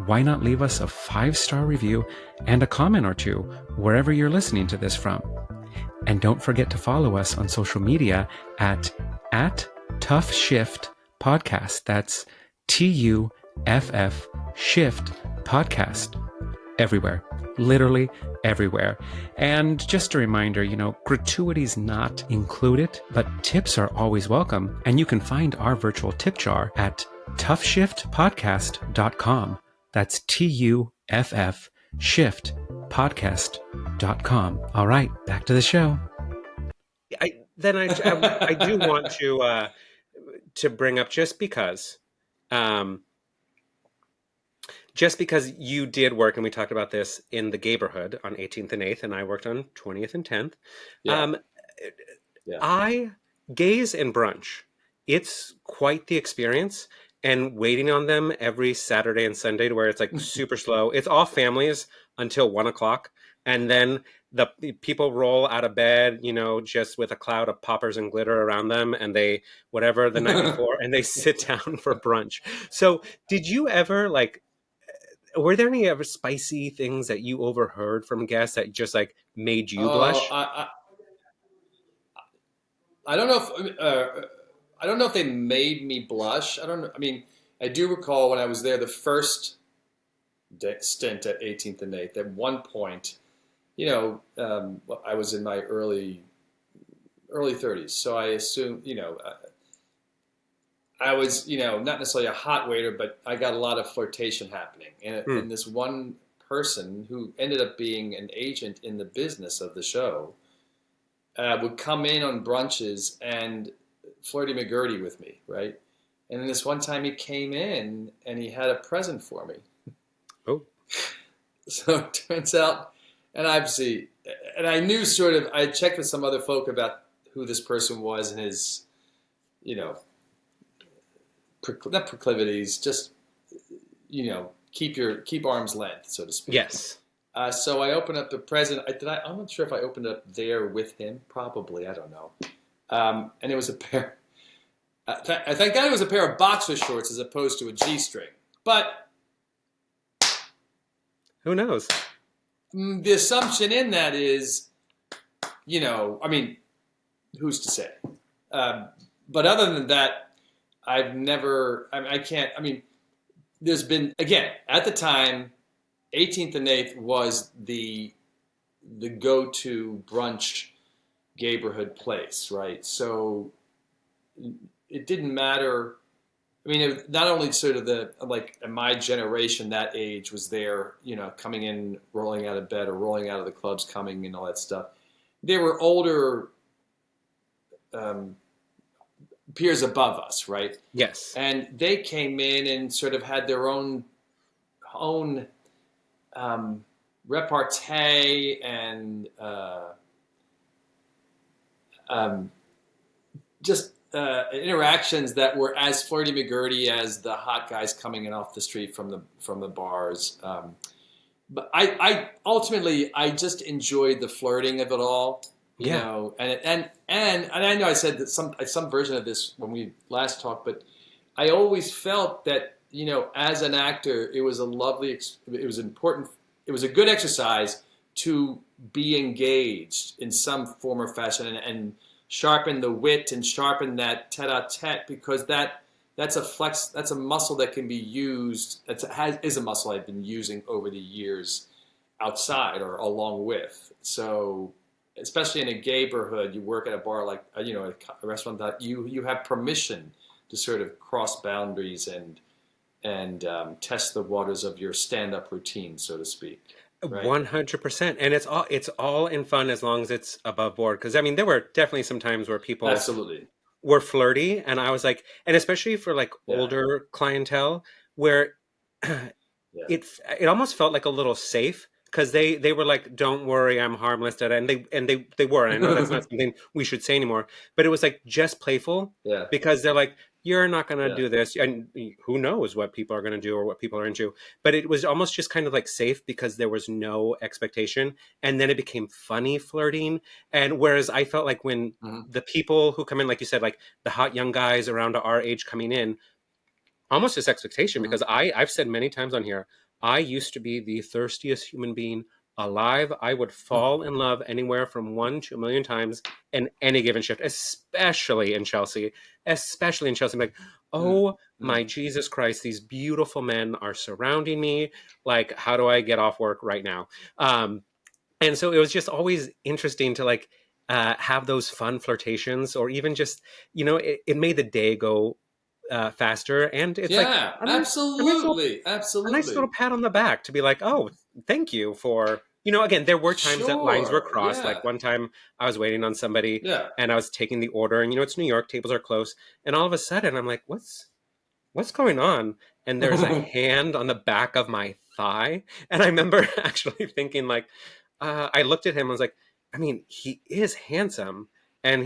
why not leave us a 5-star review and a comment or two wherever you're listening to this from? And don't forget to follow us on social media at TUFF SHIFT Podcast. That's TUFF Shift Podcast. Everywhere. Literally everywhere. And just a reminder, gratuity's not included, but tips are always welcome. And you can find our virtual tip jar at tuffshiftpodcast.com. That's TUFF shiftpodcast.com. All right, back to the show. I do want to bring up um, just because you did work, and we talked about this in the neighborhood on 18th and 8th, and I worked on 20th and 10th. Yeah, Um, yeah. I gaze and brunch. It's quite the experience, and waiting on them every Saturday and Sunday to where it's like super slow. It's all families until 1 o'clock, and then the people roll out of bed, just with a cloud of poppers and glitter around them, and they whatever the night before, and they sit down for brunch. So, did you ever like? Were there any ever spicy things that you overheard from guests that just like made you Oh, blush? I don't know if I don't know if they made me blush. I don't know. I mean, I do recall when I was there the first stint at 18th and 8th. At one point, I was in my early 30s, so I assume I was not necessarily a hot waiter, but I got a lot of flirtation happening, Hmm. and this one person who ended up being an agent in the business of the show would come in on brunches and flirty McGurdy with me, right? And then this one time he came in and he had a present for me. Oh, So it turns out, and I knew sort of, I checked with some other folk about who this person was and his, you know, not proclivities, just, keep arm's length, so to speak. yes. So I opened up the present. I'm not sure if I opened it up there with him. Probably, I don't know. And it was a pair. I thank God it was a pair of boxer shorts as opposed to a G-string. But Who knows? the assumption in that is, I mean, who's to say? But other than that, I've never. I can't. I mean, there's been again at the time. 18th and 8th was the go-to brunch neighborhood place, right? So it didn't matter. I mean, not only sort of my generation, that age was there, coming in, rolling out of bed or rolling out of the clubs, coming and all that stuff. There were older um, peers above us, right? Yes. And they came in and sort of had their own repartee and just interactions that were as flirty McGurty as the hot guys coming in off the street from the bars. But I ultimately just enjoyed the flirting of it all, and I know I said that some version of this when we last talked, but I always felt that as an actor, it was it was important, it was a good exercise to be engaged in some form or fashion and sharpen the wit and sharpen that tete-a-tete, because that's a muscle that can be used. Is a muscle I've been using over the years outside or along with. So especially in a gay neighborhood, you work at a bar like a restaurant, that you have permission to sort of cross boundaries and test the waters of your stand-up routine, so to speak. Right? 100%. And it's all in fun as long as it's above board. Because I mean, there were definitely some times where people Absolutely were flirty, and I was like, and especially for like older clientele, where it almost felt like a little safe, because they were like, "Don't worry, I'm harmless," and they were. And I know that's not something we should say anymore, but it was like just playful, because they're like, "You're not going to do this," and who knows what people are going to do or what people are into. But it was almost just kind of like safe, because there was no expectation, and then it became funny flirting. And whereas I felt like when the people who come in, like you said, like the hot young guys around our age coming in, almost this expectation, because I've said many times on here, I used to be the thirstiest human being alive. I would fall in love anywhere from 1 to 1,000,000 times in any given shift, especially in Chelsea. I'm like, oh my Jesus Christ, these beautiful men are surrounding me. Like, how do I get off work right now? And so it was just always interesting to like have those fun flirtations, or even just, it made the day go faster. And it's like absolutely. a nice little pat on the back to be like, oh, thank you for, again, there were times that lines were crossed. Like one time I was waiting on somebody and I was taking the order, and it's New York, tables are close. And all of a sudden I'm like, what's going on? And there's a hand on the back of my thigh. And I remember actually thinking like, I looked at him and was like, I mean, he is handsome, and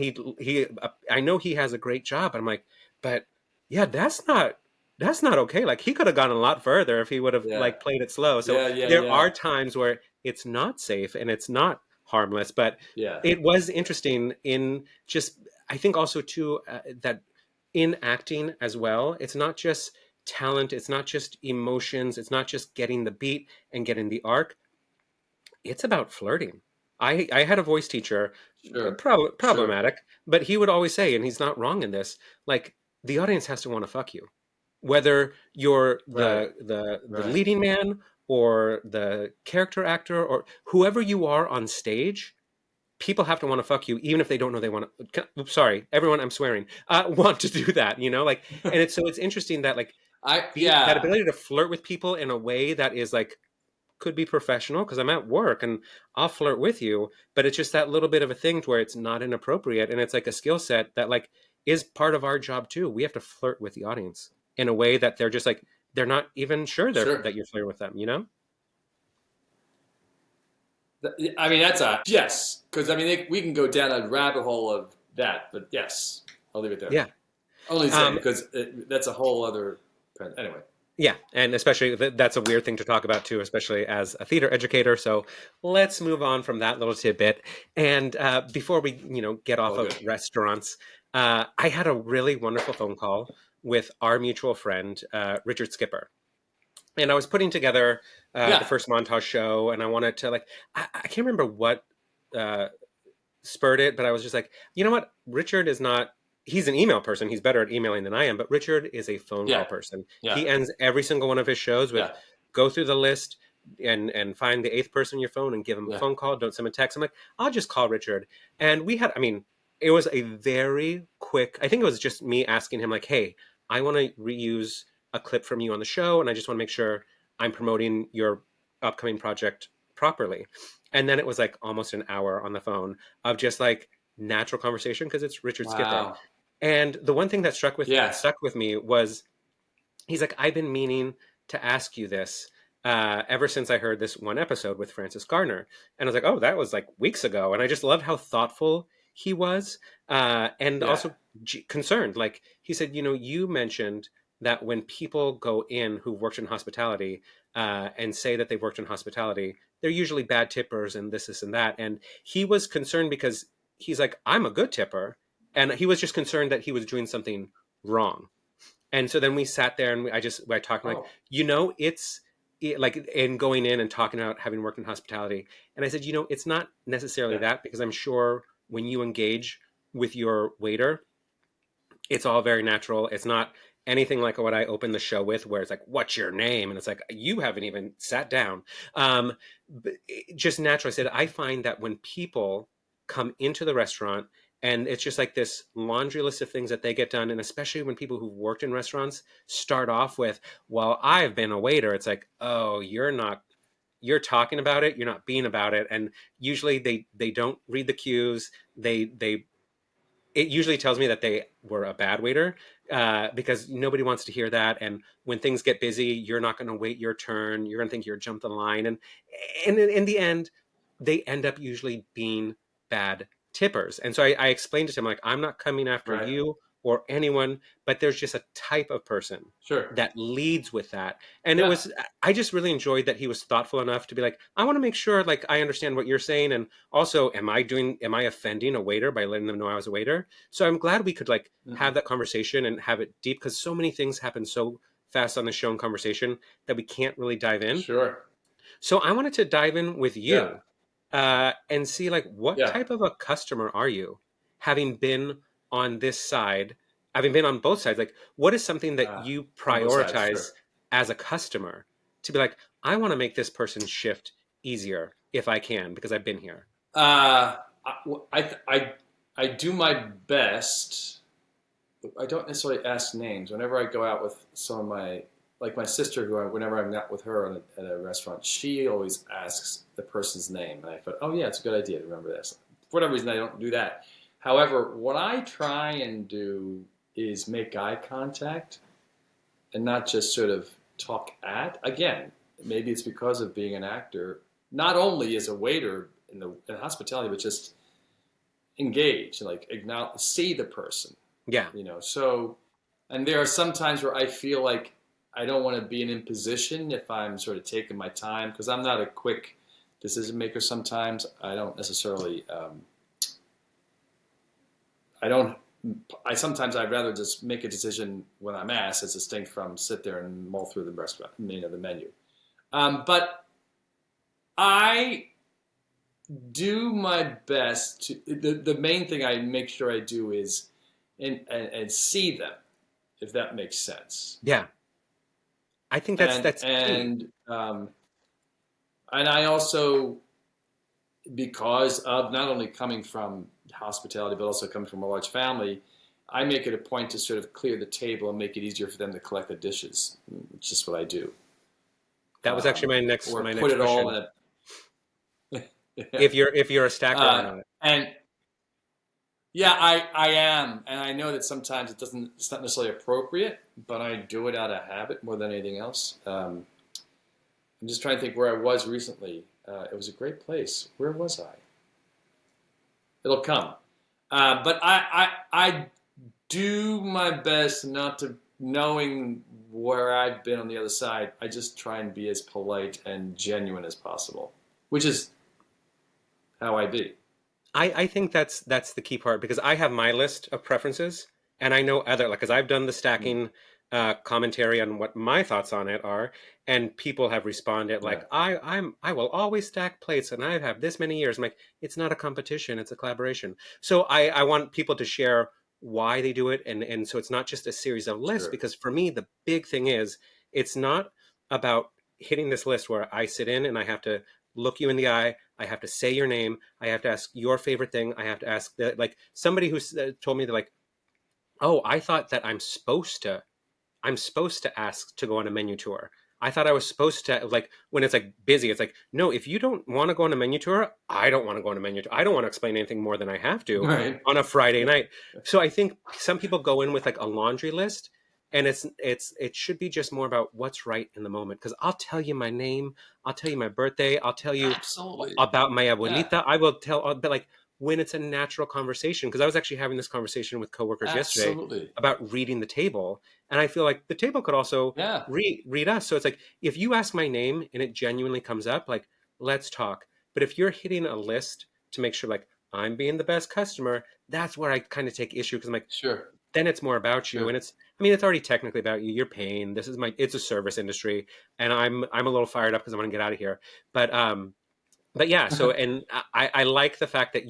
I know he has a great job. And I'm like, but yeah, that's not okay. Like, he could have gone a lot further if he would have like played it slow. So there are times where it's not safe and it's not harmless, but it was interesting in just, I think also too, that in acting as well, it's not just talent, it's not just emotions, it's not just getting the beat and getting the arc. It's about flirting. I had a voice teacher, problematic, but he would always say, and he's not wrong in this, like, the audience has to want to fuck you, whether you're the leading man or the character actor or whoever you are on stage. People have to want to fuck you, even if they don't know they want to. Oops, sorry, everyone, I'm swearing. Want to do that, like, and it's interesting that like that ability to flirt with people in a way that is like, could be professional, because I'm at work and I'll flirt with you, but it's just that little bit of a thing to where it's not inappropriate, and it's like a skill set that like is part of our job too. We have to flirt with the audience in a way that they're just like, they're not even sure that you're flirting with them, I mean, that's a yes, because I mean we can go down a rabbit hole of that, but yes, I'll leave it there. Yeah, only saying because that's a whole other anyway. Yeah, and especially that's a weird thing to talk about too, especially as a theater educator. So let's move on from that little tidbit. And before we, get off of restaurants, I had a really wonderful phone call with our mutual friend, Richard Skipper. And I was putting together the first montage show, and I wanted to like, I can't remember what spurred it, but I was just like, you know what? Richard is not, he's an email person. He's better at emailing than I am, but Richard is a phone call person. Yeah. He ends every single one of his shows with go through the list and find the 8th person in your phone and give him a phone call. Don't send him a text. I'm like, I'll just call Richard. And we had, I mean, it was a very quick, I think it was just me asking him like, hey, I want to reuse a clip from you on the show, and I just want to make sure I'm promoting your upcoming project properly. And then it was like almost an hour on the phone of just like natural conversation, because it's Richard Skipper. Wow. And the one thing that Yes. stuck with me was, he's like, I've been meaning to ask you this ever since I heard this one episode with Francis Gardner. And I was like, oh, that was like weeks ago. And I just loved how thoughtful he was, and Yeah. also concerned. Like he said, you mentioned that when people go in who worked in hospitality and say that they've worked in hospitality, they're usually bad tippers and this, and that. And he was concerned because he's like, I'm a good tipper. And he was just concerned that he was doing something wrong. And so then we sat there and I talked like, Oh, like in going in and talking about having worked in hospitality. And I said, it's not necessarily yeah. that, because I'm sure when you engage with your waiter, it's all very natural. It's not anything like what I opened the show with, where it's like, what's your name? And it's like, you haven't even sat down. But just natural. I said, I find that when people come into the restaurant, and it's just like this laundry list of things that they get done. And especially when people who've worked in restaurants start off with, well, I've been a waiter. It's like, oh, you're talking about it. You're not being about it. And usually they don't read the cues. They it usually tells me that they were a bad waiter, because nobody wants to hear that. And when things get busy, you're not going to wait your turn. You're going to think you're jumped the line. And in the end, they end up usually being bad tippers. And so I explained to him, like, I'm not coming after Right. you or anyone, but there's just a type of person Sure. that leads with that. And Yeah. I just really enjoyed that he was thoughtful enough to be like, I want to make sure, like, I understand what you're saying. And also, am I offending a waiter by letting them know I was a waiter? So I'm glad we could like have Mhm. that conversation and have it deep, because so many things happen so fast on the show and conversation that we can't really dive in. Sure. So I wanted to dive in with Yeah. you and see, like, what Yeah. type of a customer are you, having been on this side, having been on both sides? Like, what is something that you On both sides. prioritize Sure. as a customer to be like, I want to make this person's shift easier if I can, because I've been here? Uh, I do my best. I don't necessarily ask names. Whenever I go out with some of like my sister, whenever I'm out with her at a restaurant, she always asks the person's name. And I thought, oh yeah, it's a good idea to remember this. For whatever reason, I don't do that. However, what I try and do is make eye contact and not just sort of talk at. Again, maybe it's because of being an actor, not only as a waiter in hospitality, but just engage, like acknowledge, see the person, Yeah. So, and there are some times where I feel like I don't want to be an imposition if I'm sort of taking my time, because I'm not a quick decision maker. Sometimes I don't necessarily. Sometimes I'd rather just make a decision when I'm asked, as distinct from sit there and mull through the restaurant, the menu. But I do my best to. The main thing I make sure I do is and see them, if that makes sense. Yeah. I think that's key. And I also, because of not only coming from hospitality but also coming from a large family, I make it a point to sort of clear the table and make it easier for them to collect the dishes. It's just what I do. That was actually my next Or my put next it all question. in a. If you're a stacker or not. And yeah, I am, and I know that sometimes it's not necessarily appropriate, but I do it out of habit more than anything else. I'm just trying to think where I was recently. It was a great place. Where was I? It'll come. But I do my best not to, knowing where I've been on the other side, I just try and be as polite and genuine as possible, which is how I be. I think that's the key part, because I have my list of preferences, and I know other, like, because I've done the stacking commentary on what my thoughts on it are, and people have responded like, Yeah. I will always stack plates, and I have this many years. I'm like, it's not a competition, it's a collaboration. So I want people to share why they do it, and so it's not just a series of lists, Sure. because for me the big thing is, it's not about hitting this list where I sit in and I have to look you in the eye. I have to say your name. I have to ask your favorite thing. I have to ask like somebody who told me that like, oh, I thought that I'm supposed to ask to go on a menu tour. I thought I was supposed to, like, when it's like busy, it's like, no, if you don't want to go on a menu tour, I don't want to go on a menu tour. I don't want to explain anything more than I have to Right. on a Friday night. So I think some people go in with like a laundry list, and it should be just more about what's right in the moment. Because I'll tell you my name, I'll tell you my birthday, I'll tell you Absolutely. about my Yeah. abuelita. I will tell, but like when it's a natural conversation, because I was actually having this conversation with coworkers yesterday Absolutely. about reading the table, and I feel like the table could also Yeah. read us. So it's like if you ask my name and it genuinely comes up, like let's talk. But if you're hitting a list to make sure like I'm being the best customer, that's where I kind of take issue, because I'm like, Sure. then it's more about you, Sure. and it's already technically about you. You're paying. It's a service industry, and I'm a little fired up because I want to get out of here. But yeah, so, and I like the fact that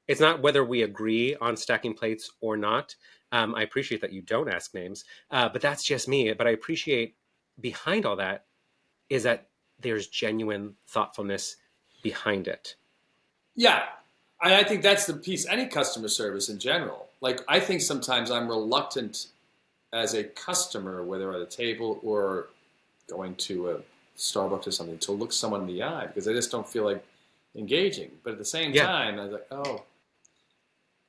it's not whether we agree on stacking plates or not. I appreciate that you don't ask names, but that's just me. But I appreciate behind all that is that there's genuine thoughtfulness behind it. Yeah. I think that's the piece, any customer service in general. Like, I think sometimes I'm reluctant as a customer, whether at a table or going to a Starbucks or something, to look someone in the eye because I just don't feel like engaging. But at the same Yeah, time, I was like, oh,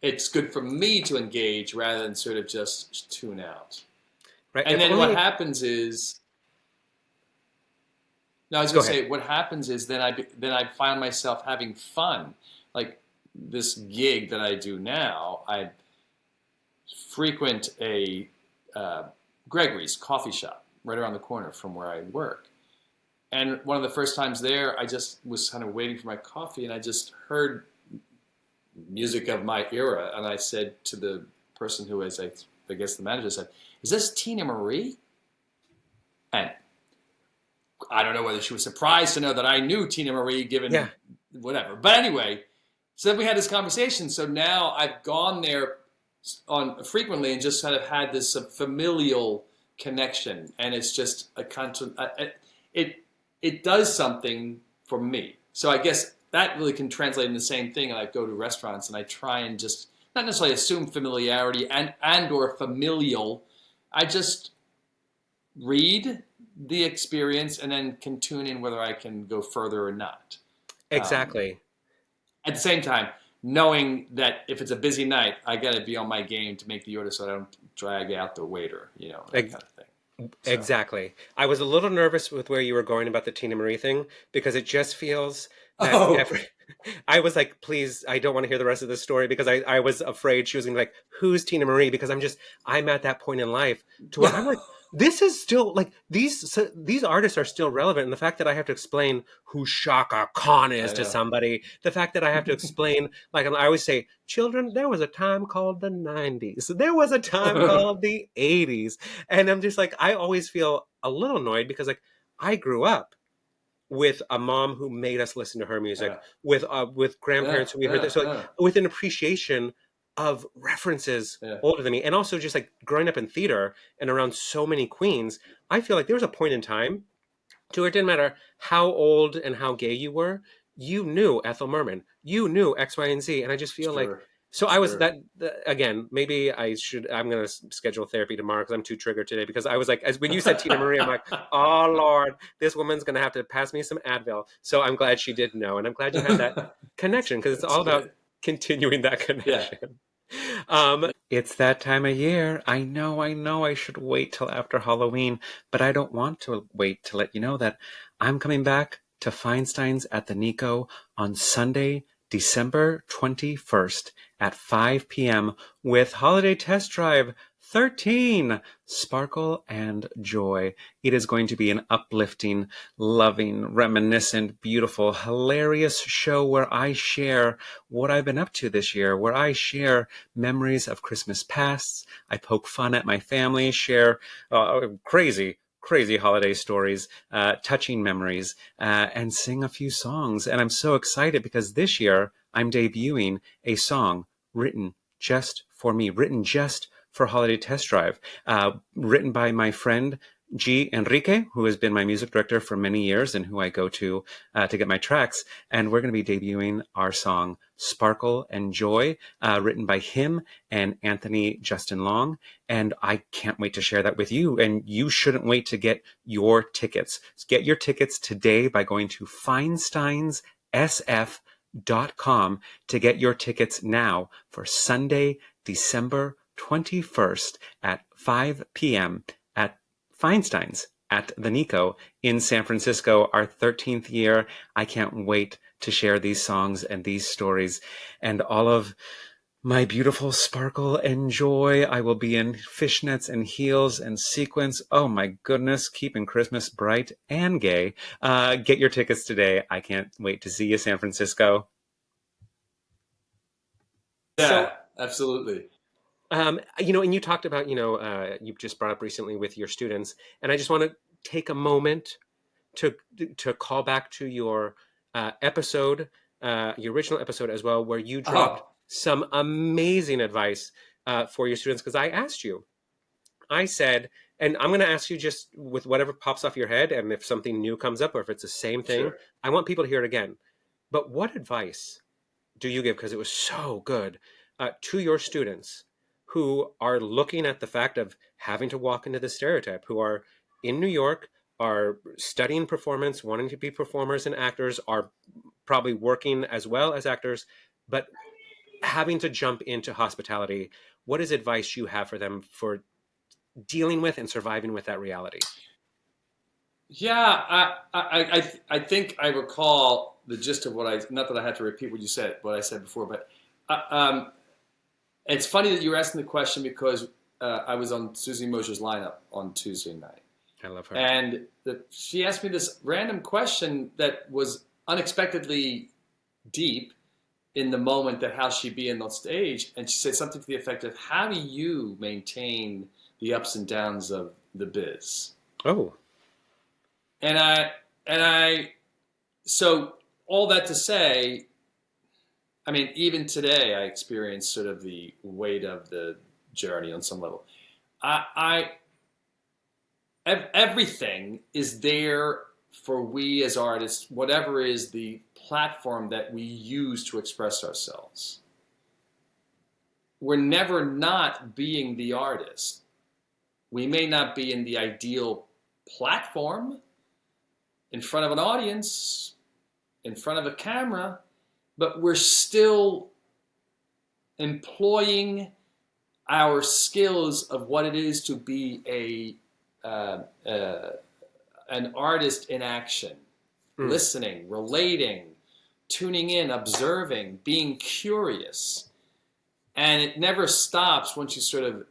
it's good for me to engage rather than sort of just tune out. right. And If then what only, happens is, no, I was go going to ahead. say, what happens is then I find myself having fun. Like this gig that I do now, I frequent a Gregory's coffee shop right around the corner from where I work. And one of the first times there, I just was kind of waiting for my coffee, and I just heard music of my era. And I said to the person who is, I guess the manager said, "Is this Tina Marie?" And I don't know whether she was surprised to know that I knew Tina Marie, Yeah, given whatever. But anyway, so then we had this conversation. So now I've gone there on frequently and just kind of had this familial connection, and it's just it does something for me. So I guess that really can translate in the same thing. And I go to restaurants and I try and just not necessarily assume familiarity and or familial. I just read the experience and then can tune in whether I can go further or not. Um, exactly. at the same time, knowing that if it's a busy night, I got to be on my game to make the order so I don't drag out the waiter, that kind of thing. So, Exactly. I was a little nervous with where you were going about the Tina Marie thing, because it just feels that oh, every I was like, please, I don't want to hear the rest of the story, because I was afraid she was gonna be like, who's Tina Marie? Because I'm at that point in life to where I'm like, this is still like these artists are still relevant. And the fact that I have to explain who Shaka Khan is I to know. somebody, the fact that I have to explain, like I always say, children, there was a time called the 90s. There was a time called the 80s. And I'm just like, I always feel a little annoyed because like I grew up with a mom who made us listen to her music, yeah, with yeah, grandparents who we heard yeah, this, so like yeah, with an appreciation of references yeah. older than me, and also just like growing up in theater and around so many queens, I feel like there was a point in time to where it didn't matter how old and how gay you were, you knew Ethel Merman, you knew X, Y, and Z, and I just feel like Sure, so I was sure. again. Maybe I'm going to schedule therapy tomorrow because I'm too triggered today. Because I was like, as when you said Tina Marie, I'm like, oh Lord, this woman's going to have to pass me some Advil. So I'm glad she did know, and I'm glad you had that connection, because it's That's all about good. continuing that Yeah. connection. It's that time of year. I know I should wait till after Halloween, but I don't want to wait to let you know that I'm coming back to Feinstein's at the Nico on Sunday, December 21st at 5 p.m. with Holiday Test Drive 13, Sparkle and Joy. It is going to be an uplifting, loving, reminiscent, beautiful, hilarious show where I share what I've been up to this year, where I share memories of Christmas pasts. I poke fun at my family, share crazy holiday stories, touching memories, and sing a few songs. And I'm so excited because this year I'm debuting a song written just for me, written just for Holiday Test Drive, written by my friend G. Enrique, who has been my music director for many years and who I go to get my tracks. And we're going to be debuting our song Sparkle and Joy, written by him and Anthony Justin Long. And I can't wait to share that with you. And you shouldn't wait to get your tickets. Get your tickets today by going to FeinsteinsSF.com to get your tickets now for Sunday, December 21st at 5 p.m. at Feinstein's at the Nico in San Francisco, our 13th year. I can't wait to share these songs and these stories and all of my beautiful sparkle and joy. I will be in fishnets and heels and sequins. Oh my goodness, keeping Christmas bright and gay. Get your tickets today. I can't wait to see you, San Francisco. Yeah, So, absolutely. and you talked about, you just brought up recently with your students, and I just want to take a moment to call back to your episode, your original episode as well, where you dropped some amazing advice for your students. Because I asked you, I said, and I'm going to ask you just with whatever pops off your head, and if something new comes up or if it's the same thing, Sure. I want people to hear it again. But what advice do you give, because it was so good, to your students who are looking at the fact of having to walk into the stereotype, who are in New York, are studying performance, wanting to be performers and actors, are probably working as well as actors, but having to jump into hospitality? What is advice you have for them for dealing with and surviving with that reality? Yeah, I think I recall the gist of what not that I had to repeat what I said before, but it's funny that you were asking the question because I was on Susie Mosher's lineup on Tuesday night. I love her. And she asked me this random question that was unexpectedly deep in the moment, that how she'd be in on stage. And she said something to the effect of, how do you maintain the ups and downs of the biz? Oh. So all that to say, I mean, even today I experience sort of the weight of the journey on some level. Everything is there for we as artists, whatever is the platform that we use to express ourselves. We're never not being the artist. We may not be in the ideal platform, in front of an audience, in front of a camera, but we're still employing our skills of what it is to be an artist in action, listening, relating, tuning in, observing, being curious. And it never stops once you sort of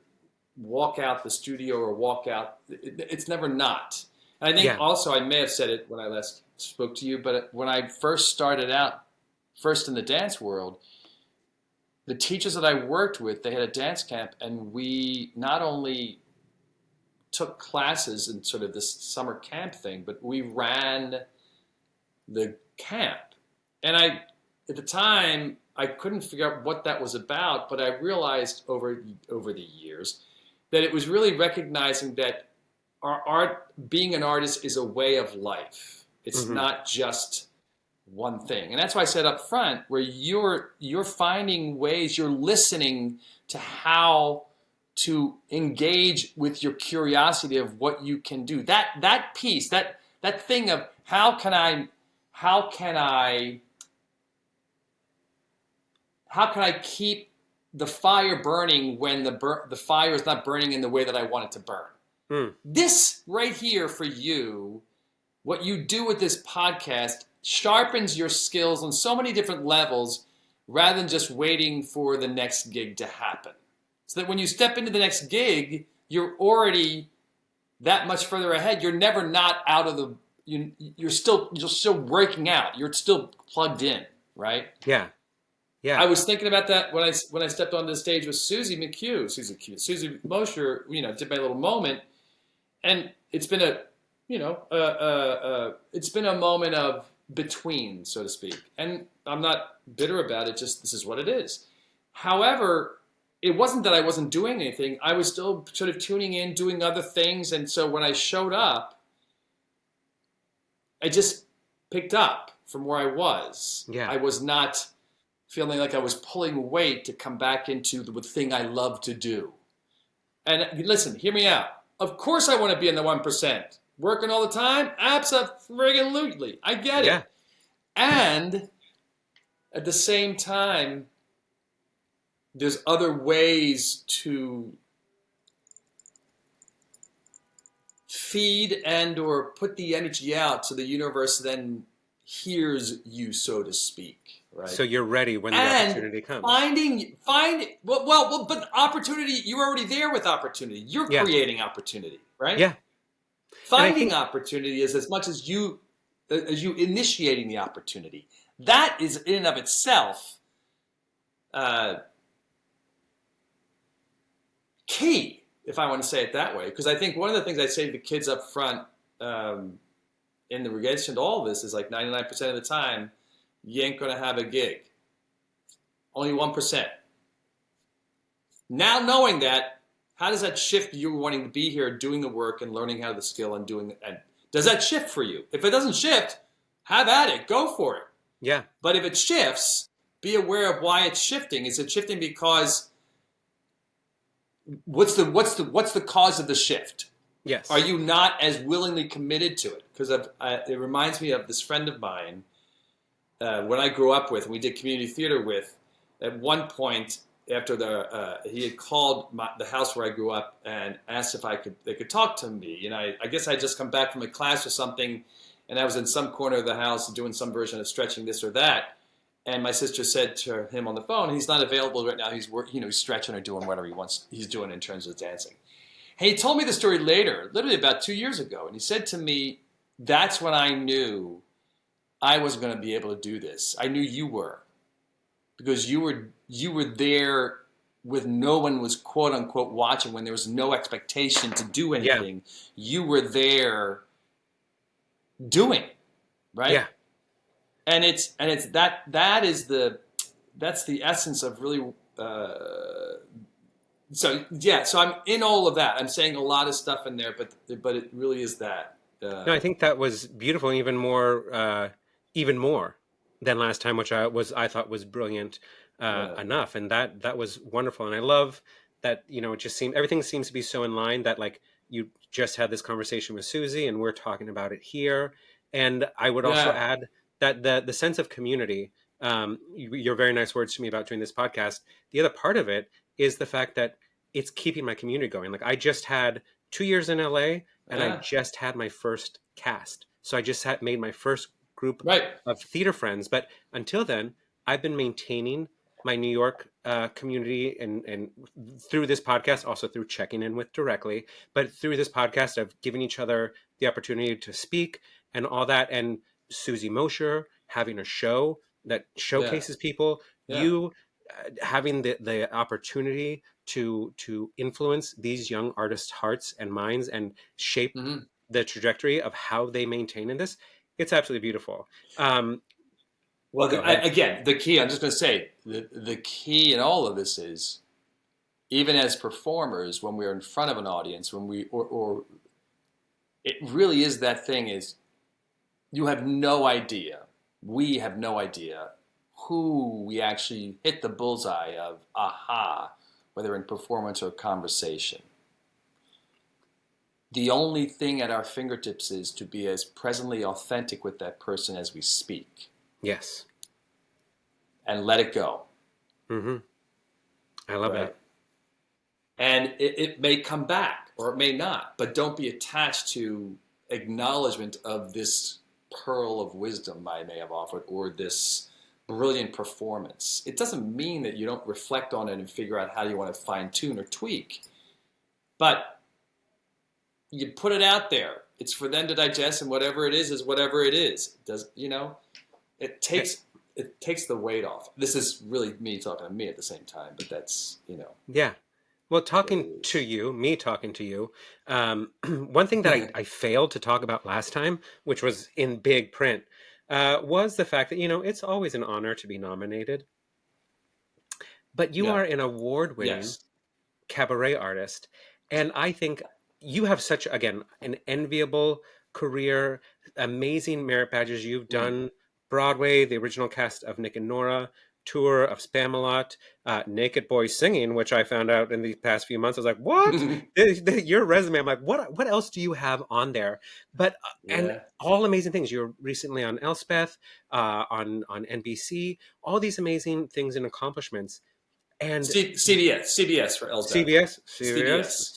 walk out the studio or walk out. It's never not. And I think also, I may have said it when I last spoke to you, but when I first started out, first in the dance world, the teachers that I worked with, they had a dance camp, and we not only took classes in sort of this summer camp thing, but we ran the camp. And at the time, I couldn't figure out what that was about, but I realized over the years that it was really recognizing that our art, being an artist, is a way of life. It's not just one thing. And that's why I said up front, where you're finding ways, you're listening to how to engage with your curiosity of what you can do. That piece, that thing of how can I keep the fire burning when the fire is not burning in the way that I want it to burn. This right here for you, what you do with this podcast, sharpens your skills on so many different levels, rather than just waiting for the next gig to happen. So that when you step into the next gig, you're already that much further ahead. You're never not out of the. You're still breaking out. You're still plugged in, right? Yeah. Yeah. I was thinking about that when I stepped onto the stage with Susie Mosher, did my little moment, and it's been it's been a moment of between, so to speak. And I'm not bitter about it, just this is what it is. However, it wasn't that I wasn't doing anything. I was still sort of tuning in, doing other things. And so when I showed up, I just picked up from where I was. Yeah. I was not feeling like I was pulling weight to come back into the thing I love to do. And listen, hear me out. Of course I want to be in the 1%. Working all the time? Absolutely. I get Yeah. it. And at the same time, there's other ways to feed and or put the energy out so the universe then hears you, so to speak. Right. So you're ready when the opportunity comes. But opportunity, you're already there with opportunity. You're creating opportunity, right? Yeah. Finding opportunity is as much as you initiating the opportunity. That is in and of itself key, if I want to say it that way. Because I think one of the things I say to the kids up front in the relation to all of this is like 99% of the time, you ain't going to have a gig. Only 1%. Now knowing that, how does that shift you wanting to be here, doing the work and learning how the skill and doing it? And does that shift for you? If it doesn't shift, have at it. Go for it. Yeah. But if it shifts, be aware of why it's shifting. Is it shifting because what's the cause of the shift? Yes. Are you not as willingly committed to it? Because it reminds me of this friend of mine when I grew up with, and we did community theater with. At one point, after he had called the house where I grew up and asked if they could talk to me. And I guess I had just come back from a class or something, and I was in some corner of the house doing some version of stretching this or that. And my sister said to him on the phone, he's not available right now. He's working, he's stretching or doing whatever he's doing in terms of dancing. And he told me the story later, literally about 2 years ago. And he said to me, that's when I knew I wasn't going to be able to do this. I knew you were. Because you were there with no one was quote unquote watching, when there was no expectation to do anything. Yeah. You were there doing, right? Yeah. And it's that's the essence of really so I'm in all of that. I'm saying a lot of stuff in there, but it really is that. No, I think that was beautiful, and even more than last time, which I thought was brilliant enough, and that was wonderful. And I love that, it just everything seems to be so in line that, like, you just had this conversation with Susie and we're talking about it here. And I would also add that the sense of community, your very nice words to me about doing this podcast, the other part of it is the fact that it's keeping my community going. Like, I just had 2 years in LA and I just had my first cast. So I just made my first group of theater friends. But until then, I've been maintaining my New York community and through this podcast, also through checking in with directly, but through this podcast of giving each other the opportunity to speak and all that. And Susie Mosher having a show that showcases people, you having the opportunity to influence these young artists' hearts and minds and shape the trajectory of how they maintain in this. It's absolutely beautiful. Well, again, the key, I'm just going to say, the key in all of this is, even as performers, when we're in front of an audience, when it really is that thing is, you have no idea, we have no idea who we actually hit the bullseye of, whether in performance or conversation. The only thing at our fingertips is to be as presently authentic with that person as we speak. Yes. And let it go. Mm-hmm. I love it. And it may come back or it may not, but don't be attached to acknowledgement of this pearl of wisdom I may have offered or this brilliant performance. It doesn't mean that you don't reflect on it and figure out how you want to fine tune or tweak, but you put it out there. It's for them to digest, and whatever it is whatever it is. It takes the weight off. This is really me talking to me at the same time, but that's, Yeah. Well, me talking to you, one thing that I failed to talk about last time, which was in big print, was the fact that, it's always an honor to be nominated. but you Yeah. are an award-winning Yes. cabaret artist. And I think you have such, again, an enviable career, amazing merit badges. You've Mm. done Broadway, the original cast of Nick and Nora, tour of Spamalot, Naked Boys Singing, which I found out in the past few months. I was like, what? Your resume. I'm like, what else do you have on there? But, and Yeah. all amazing things. You're recently on Elspeth, on NBC, all these amazing things and accomplishments. And CBS for Elsbeth. CBS.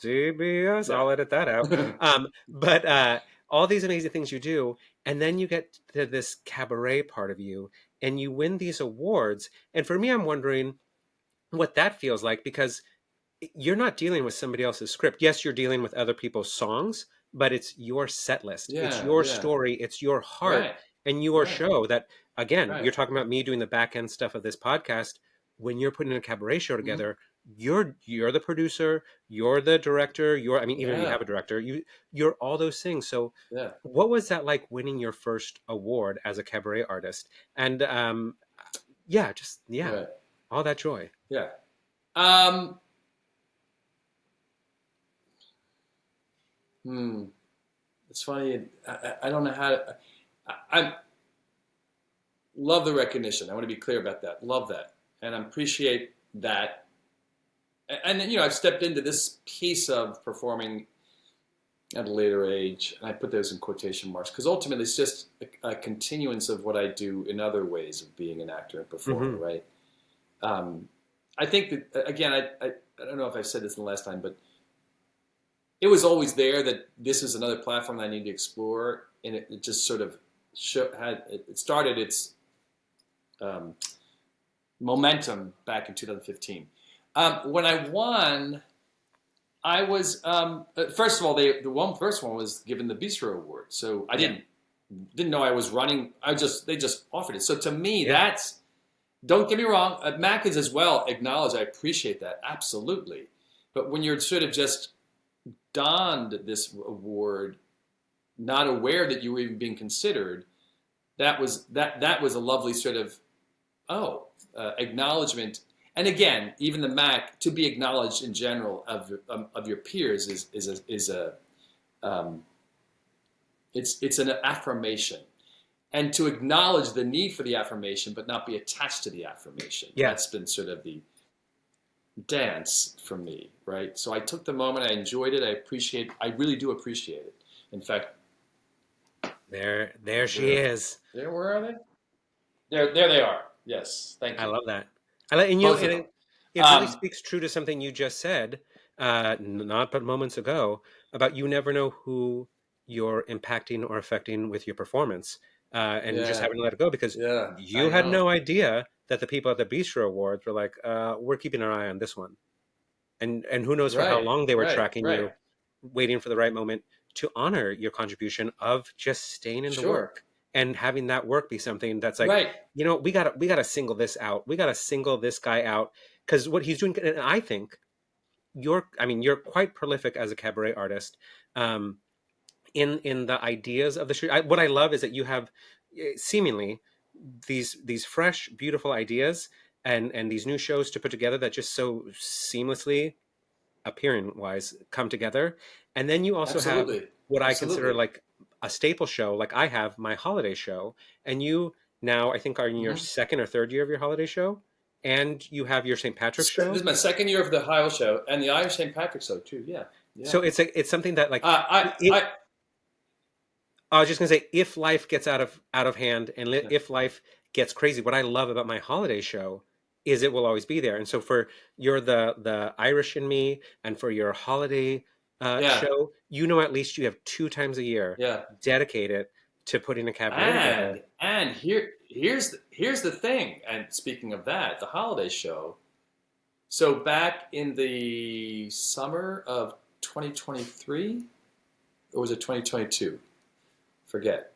CBS. Yeah. I'll edit that out. But all these amazing things you do, and then you get to this cabaret part of you, and you win these awards. And for me, I'm wondering what that feels like, because you're not dealing with somebody else's script. Yes, you're dealing with other people's songs, but it's your set list. It's Yeah. your Yeah. story. It's your heart Right. and your Right. show that, again, Right. you're talking about me doing the back end stuff of this podcast. When you're putting a cabaret show Mhm. together, you're the producer, you're the director, I mean, even if you Yeah. have a director, you're all those things. So Yeah. what was that like, winning your first award as a cabaret artist? And yeah, just Right. all that joy. Yeah. Um, it's funny. I don't know how to. I love the recognition. I want to be clear about that. Love that, and I appreciate that. And I've stepped into this piece of performing at a later age, and I put those in quotation marks because ultimately it's just a continuance of what I do in other ways of being an actor and performer, Mm-hmm. right? I think that again, I don't know if I said this the last time, but it was always there that this is another platform that I need to explore, and it just sort of it started its momentum back in 2015. When I won, I was first of all the first one was given the Bistro Award, so I didn't know I was running. They just offered it. So to me, that's, don't get me wrong, Mac is as well acknowledged. I appreciate that, absolutely. But when you're sort of just donned this award, not aware that you were even being considered, that was a lovely sort of acknowledgement. And again, even the Mac, to be acknowledged in general of your peers is it's an affirmation. And to acknowledge the need for the affirmation, but not be attached to the affirmation. Yeah. That's been sort of the dance for me, right? So I took the moment, I enjoyed it, I really do appreciate it. In fact, There she is. Where are they? There they are. Yes, thank I you. love that. And Both of them. it really speaks true to something you just said, not but moments ago, about you never know who you're impacting or affecting with your performance, and just having to let it go, because Yeah, you I had know. no idea that the people at the Bistro Awards were like, we're keeping our eye on this one. And who knows for how Right, long they were right, tracking right. you, waiting for the right moment to honor your contribution of just staying in the Sure. work and having that work be something that's like, Right. we gotta single this out. We gotta single this guy out, because what he's doing. And I think you're quite prolific as a cabaret artist. In the ideas of the show. What I love is that you have seemingly these fresh, beautiful ideas and these new shows to put together that just so seamlessly, appearing wise, come together. And then you also have Absolutely. what I consider Absolutely. like a staple show. Like I have my holiday show, and you now, I think, are in your Mm-hmm. second or third year of your holiday show, and you have your St. Patrick's This show. is my second year of the Ohio show and the Irish St. Patrick's show too. Yeah. Yeah. So it's something that, like, I I was just gonna say, if life gets out of hand, and yeah. if life gets crazy, what I love about my holiday show is it will always be there. And so for you're the Irish in me, and for your holiday Yeah. show, at least you have 2 times a year Yeah. dedicated to putting a cabaret together. And here's the thing. And speaking of that, the holiday show. So back in the summer of 2023, or was it 2022? Forget.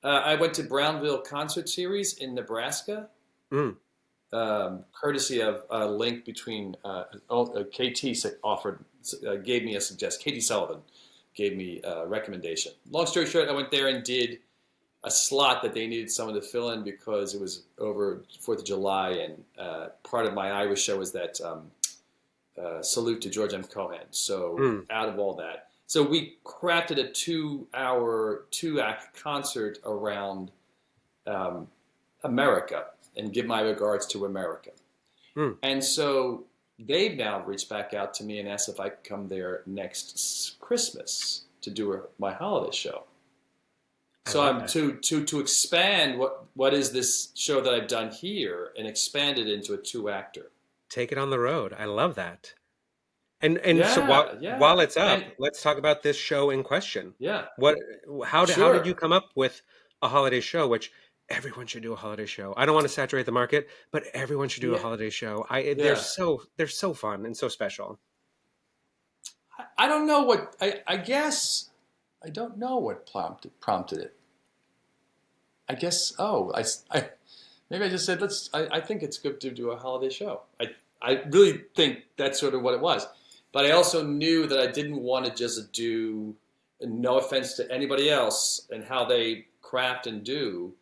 I went to Brownville Concert Series in Nebraska, Mm. courtesy of a link between KT gave me a suggestion. Katie Sullivan gave me a recommendation. Long story short, I went there and did a slot that they needed someone to fill in because it was over 4th of July, and part of my Irish show was that salute to George M. Cohan. So out of all that, so we crafted a 2-hour, 2-act concert around America and give my regards to America. And so they've now reached back out to me and asked if I could come there next Christmas to do my holiday show. So I'm to expand what is this show that I've done here and expand it into a 2-acter. Take it on the road. I love that. And Yeah, so while it's up, and, let's talk about this show in question. Yeah. How did you come up with a holiday show, which everyone should do a holiday show? I don't want to saturate the market, but everyone should do a holiday show. They're so fun and so special. I don't know what I guess I don't know what prompted it. I guess maybe I just said I think it's good to do a holiday show. I really think that's sort of what it was. But I also knew that I didn't want to just do, no offense to anybody else and how they craft and do,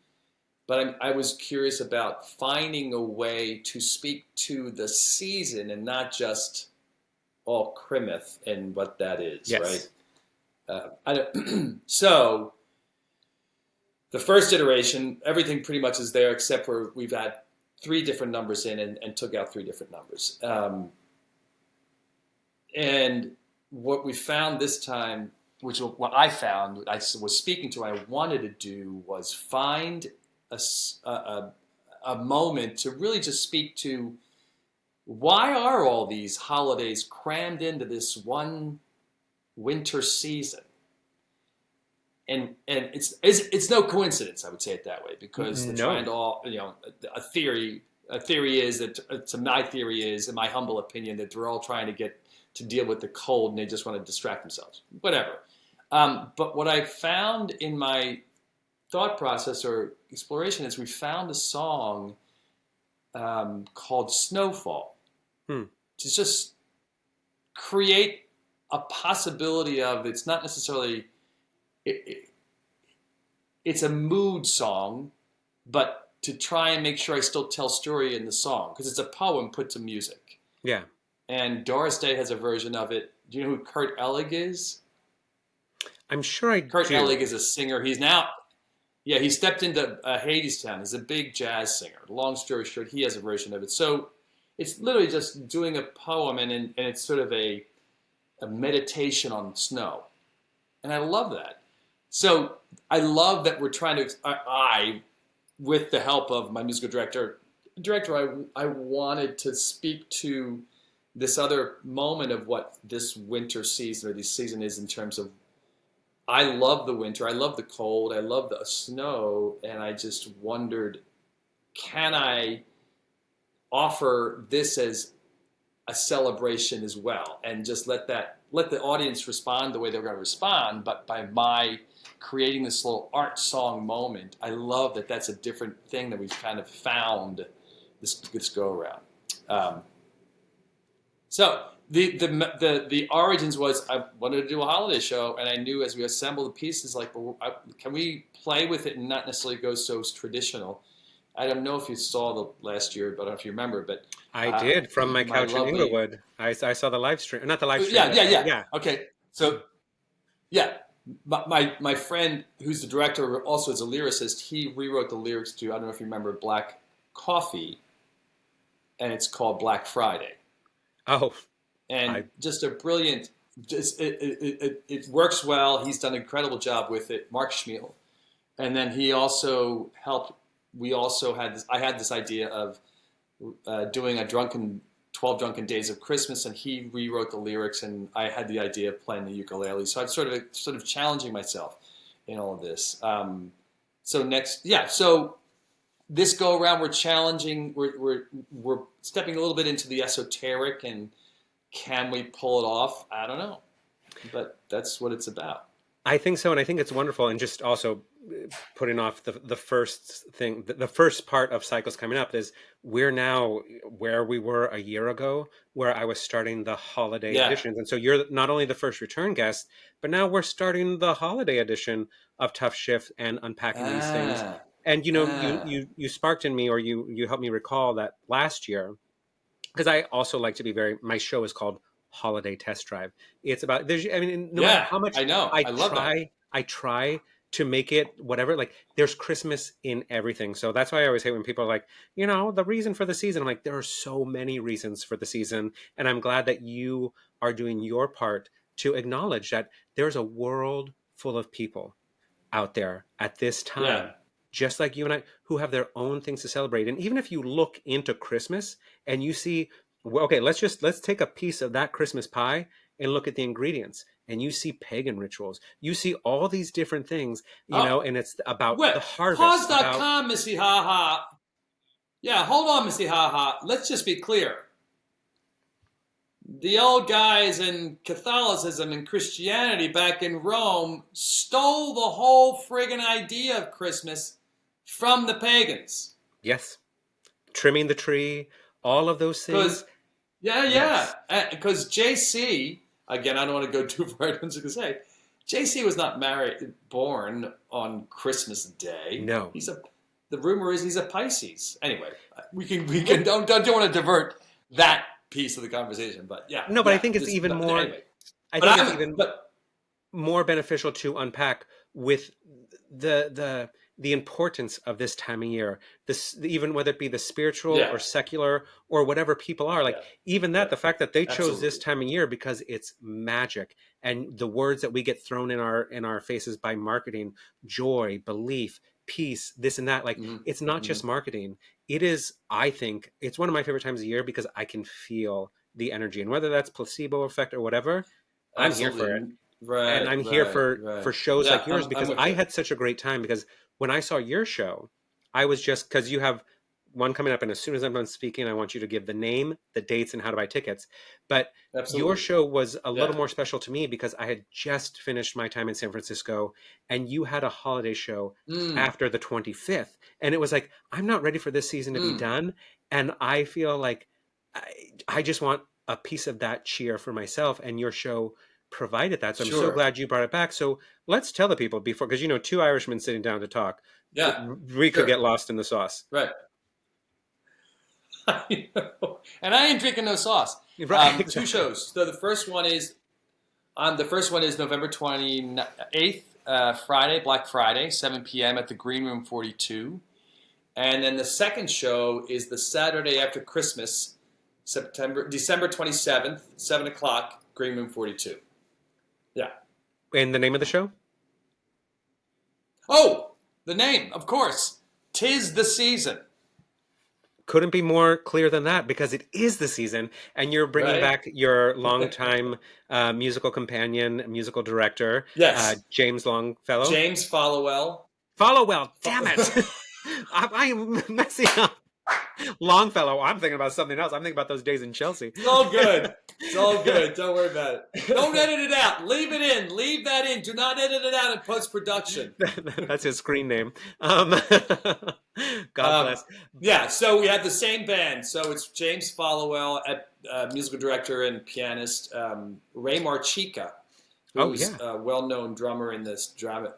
but I was curious about finding a way to speak to the season and not just all Crimith and what that is, yes. Right? So the first iteration, everything pretty much is there except for we've had 3 different numbers in and took out 3 different numbers. And what we found this time, which what I found, I was speaking to, I wanted to do was find a moment to really just speak to why are all these holidays crammed into this one winter season? And it's no coincidence, I would say it that way, because they're trying to all, a theory is that, my theory is, in my humble opinion, that they're all trying to get to deal with the cold and they just want to distract themselves, whatever. But what I found in my thought process or exploration is we found a song called Snowfall to just create a possibility of, it's not necessarily, it's a mood song, but to try and make sure I still tell story in the song, because it's a poem put to music. Yeah. And Doris Day has a version of it. Do you know who Kurt Ellig is? I'm sure I Kurt do. Ellig is a singer. He stepped into Hadestown. He's a big jazz singer. Long story short, he has a version of it. So it's literally just doing a poem, and it's sort of a meditation on snow. And I love that. So I love that we're trying to, with the help of my musical director, I wanted to speak to this other moment of what this winter season or this season is in terms of, I love the winter, I love the cold, I love the snow, and I just wondered, can I offer this as a celebration as well, and just let the audience respond the way they're going to respond, but by my creating this little art song moment, I love that that's a different thing that we've kind of found this go around. So the origins was I wanted to do a holiday show, and I knew as we assembled the pieces, like, can we play with it and not necessarily go so traditional? I don't know if you saw the last year, but I don't know if you remember, but I did from my couch in Inglewood. I saw the live stream, not the live stream. Yeah. Okay, so my friend who's the director also is a lyricist. He rewrote the lyrics to, I don't know if you remember, Black Coffee, and it's called Black Friday. Oh, and just a brilliant. It works well. He's done an incredible job with it, Mark Schmiel, and then he also helped. We also had this. I had this idea of doing 12 Drunken Days of Christmas, and he rewrote the lyrics, and I had the idea of playing the ukulele. So I'm sort of challenging myself in all of this. So this go around, we're challenging. We're stepping a little bit into the esoteric, and can we pull it off? I don't know, but that's what it's about. I think so, and I think it's wonderful. And just also putting off the first thing, the first part of cycles coming up is we're now where we were a year ago, where I was starting the holiday editions. And so you're not only the first return guest, but now we're starting the holiday edition of Tough Shift and unpacking these things. And, you sparked in me, or you helped me recall that last year, because I also like to be my show is called Holiday Test Drive. It's about, no matter how much I know. I love that. I try to make it whatever, like there's Christmas in everything. So that's why I always hate when people are like, the reason for the season. I'm like, there are so many reasons for the season. And I'm glad that you are doing your part to acknowledge that there's a world full of people out there at this time, just like you and I, who have their own things to celebrate. And even if you look into Christmas and you see, well, okay, let's take a piece of that Christmas pie and look at the ingredients, and you see pagan rituals. You see all these different things, and it's about the harvest. Pause.com, Missy Ha. Yeah, hold on, Missy Ha. Let's just be clear. The old guys in Catholicism and Christianity back in Rome stole the whole friggin' idea of Christmas from the pagans. Yes. Trimming the tree, all of those things. Because JC, again, I don't want to go too far. I'm just going to say, JC was not born on Christmas Day. No. The rumor is he's a Pisces. Anyway, we can don't want to divert that piece of the conversation, but yeah. No, but I think it's even more. Anyway. It's even more beneficial to unpack with the importance of this time of year. This, even whether it be the spiritual or secular or whatever people are, like even that, the fact that they chose this time of year because it's magic, and the words that we get thrown in our faces by marketing, joy, belief, peace, this and that, like it's not just marketing. It is, I think it's one of my favorite times of year because I can feel the energy, and whether that's placebo effect or whatever, I'm here for it. Right. And I'm here for shows like yours, because I had such a great time, because when I saw your show, I was just, because you have one coming up, and as soon as I'm done speaking, I want you to give the name, the dates, and how to buy tickets. But your show was a little more special to me because I had just finished my time in San Francisco, and you had a holiday show after the 25th. And it was like, I'm not ready for this season to be done. And I feel like I just want a piece of that cheer for myself, and your show provided that. So I'm so glad you brought it back. So let's tell the people before, because two Irishmen sitting down to talk, we could get lost in the sauce. Right. And I ain't drinking no sauce. Right. Exactly. 2 shows. So the first one is November 28th, Friday, Black Friday, 7 p.m. at the Green Room 42. And then the second show is the Saturday after Christmas, December 27th, 7 o'clock, Green Room 42. Yeah. And the name of the show? Oh, the name, of course. 'Tis the Season. Couldn't be more clear than that, because it is the season, and you're bringing back your longtime musical companion, musical director, James Longfellow. James Followell. Damn it. I am messing up. Longfellow. I'm thinking about something else. I'm thinking about those days in Chelsea. It's all good. It's all good. Don't worry about it. Don't edit it out. Leave it in. Leave that in. Do not edit it out in post-production. That's his screen name. God bless. Yeah, so we have the same band. So it's James Followell, musical director and pianist, Ray Marchica, who's a well-known drummer in this drama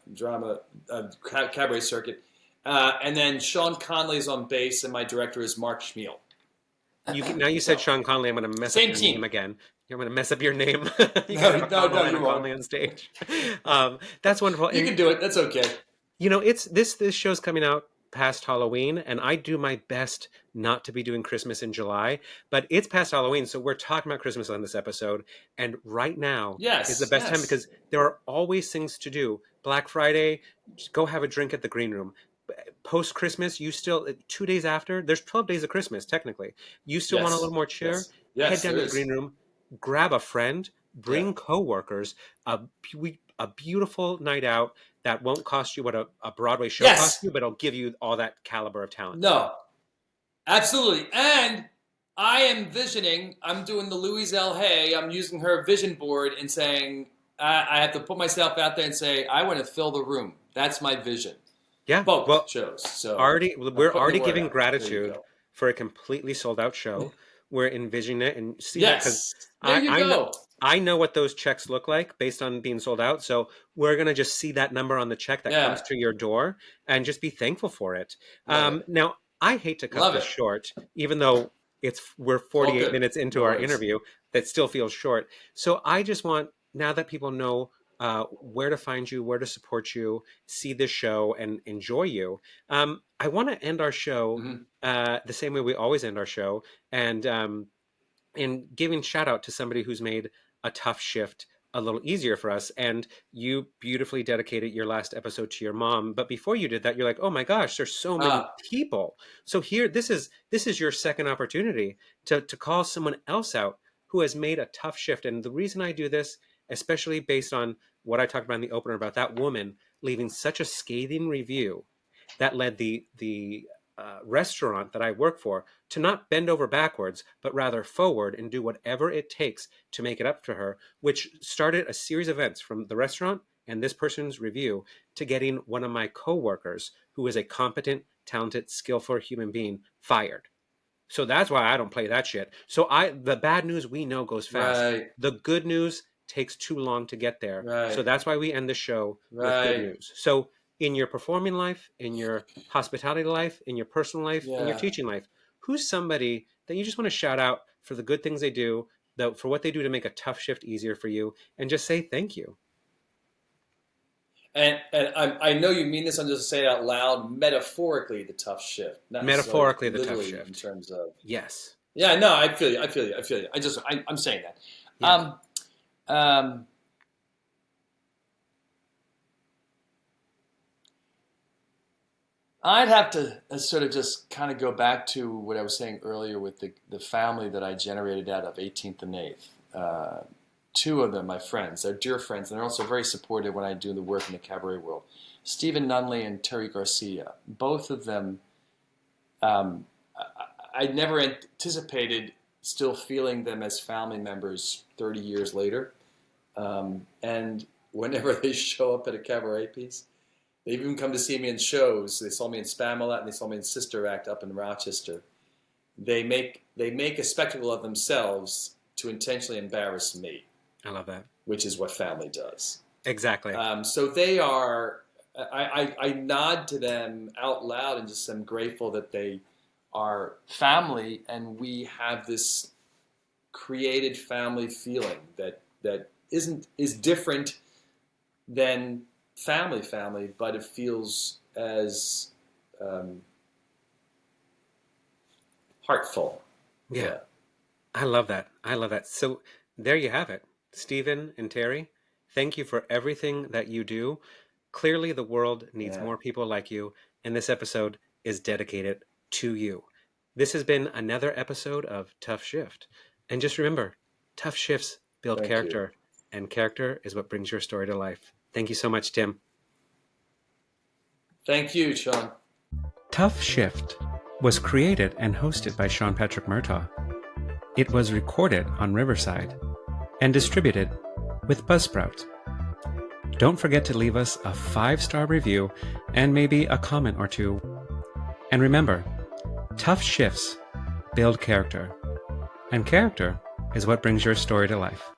cabaret circuit. And then Sean Conley is on bass, and my director is Mark Schmiel. Now you said Sean Conley, I'm going to mess up your name again. I'm going to mess up your name. No, you're wrong. Conley on stage. That's wonderful. You can do it. That's okay. It's this show's coming out past Halloween, and I do my best not to be doing Christmas in July, but it's past Halloween, so we're talking about Christmas on this episode, and right now is the best time, because there are always things to do. Black Friday, just go have a drink at the Green Room. Post-Christmas, you still, 2 days after, there's 12 days of Christmas, technically. You still want a little more cheer? Head down to the Green Room, grab a friend, bring coworkers, a beautiful night out that won't cost you what a Broadway show costs you, but it'll give you all that caliber of talent. No, absolutely. And I am visioning, I'm doing the Louise L. Hay, I'm using her vision board and saying, I have to put myself out there and say, I want to fill the room. That's my vision. Yeah. both Well, shows. So I'm we're putting the already word giving out. There you gratitude go. for a completely sold out show. We're envisioning it and seeing it because Yes, there I you I know go. I know what those checks look like based on being sold out. So we're gonna just see that number on the check that comes Yeah, to your door and just be thankful for it. love it. Now I hate to cut Love this it. short, even though we're All 48 good. minutes into No our worries. interview. That still feels short. So I just want now that people know where to find you, where to support you, see this show, and enjoy you. I want to end our show Hmm. the same way we always end our show, and giving shout out to somebody who's made a tough shift a little easier for us. And you beautifully dedicated your last episode to your mom. But before you did that, you're like, oh my gosh, there's so many Ah, people. So here, this is your second opportunity to call someone else out who has made a tough shift. And the reason I do this, especially based on what I talked about in the opener about that woman leaving such a scathing review that led the restaurant that I work for to not bend over backwards, but rather forward and do whatever it takes to make it up to her, which started a series of events from the restaurant and this person's review to getting one of my coworkers, who is a competent, talented, skillful human being, fired. So that's why I don't play that shit. So the bad news we know goes fast. right, The good news takes too long to get there. So right, that's why we end the show with good right. news. So in your performing life, in your hospitality life, in your personal life, in your Yeah. teaching life, who's somebody that you just want to shout out for the good things they do, for what they do to make a tough shift easier for you, and just say thank you. And I know you mean this. I'm just saying it out loud. Metaphorically, the tough shift, not necessarily Metaphorically, the tough literally in shift. terms of. Yes. Yeah, no, I feel you. I feel you. I feel you. I'm saying that. Yeah. Um, I'd have to sort of just kind of go back to what I was saying earlier with the family that I generated out of 18th and 8th. Two of them, my friends, they're dear friends, and they're also very supportive when I do the work in the cabaret world. Stephen Nunley and Terry Garcia, both of them, I never anticipated still feeling them as family members 30 years later. And whenever they show up at a cabaret piece, they've even come to see me in shows. They saw me in Spamalot and they saw me in Sister Act up in Rochester. They make a spectacle of themselves to intentionally embarrass me. I love that. Which is what family does. Exactly. So they are. I nod to them out loud and just am grateful that they are family, and we have this created family feeling that is different than family, but it feels as heartful. Yeah. I love that. I love that. So there you have it. Stephen and Terry, thank you for everything that you do. Clearly, the world needs more people like you, and this episode is dedicated to you. This has been another episode of Tough Shift. And just remember, tough shifts build character, and character is what brings your story to life. Thank you so much, Tim. Thank you, Sean. Tough Shift was created and hosted by Sean Patrick Murtagh. It was recorded on Riverside and distributed with Buzzsprout. Don't forget to leave us a 5-star review and maybe a comment or two. And remember, tough shifts build character, and character is what brings your story to life.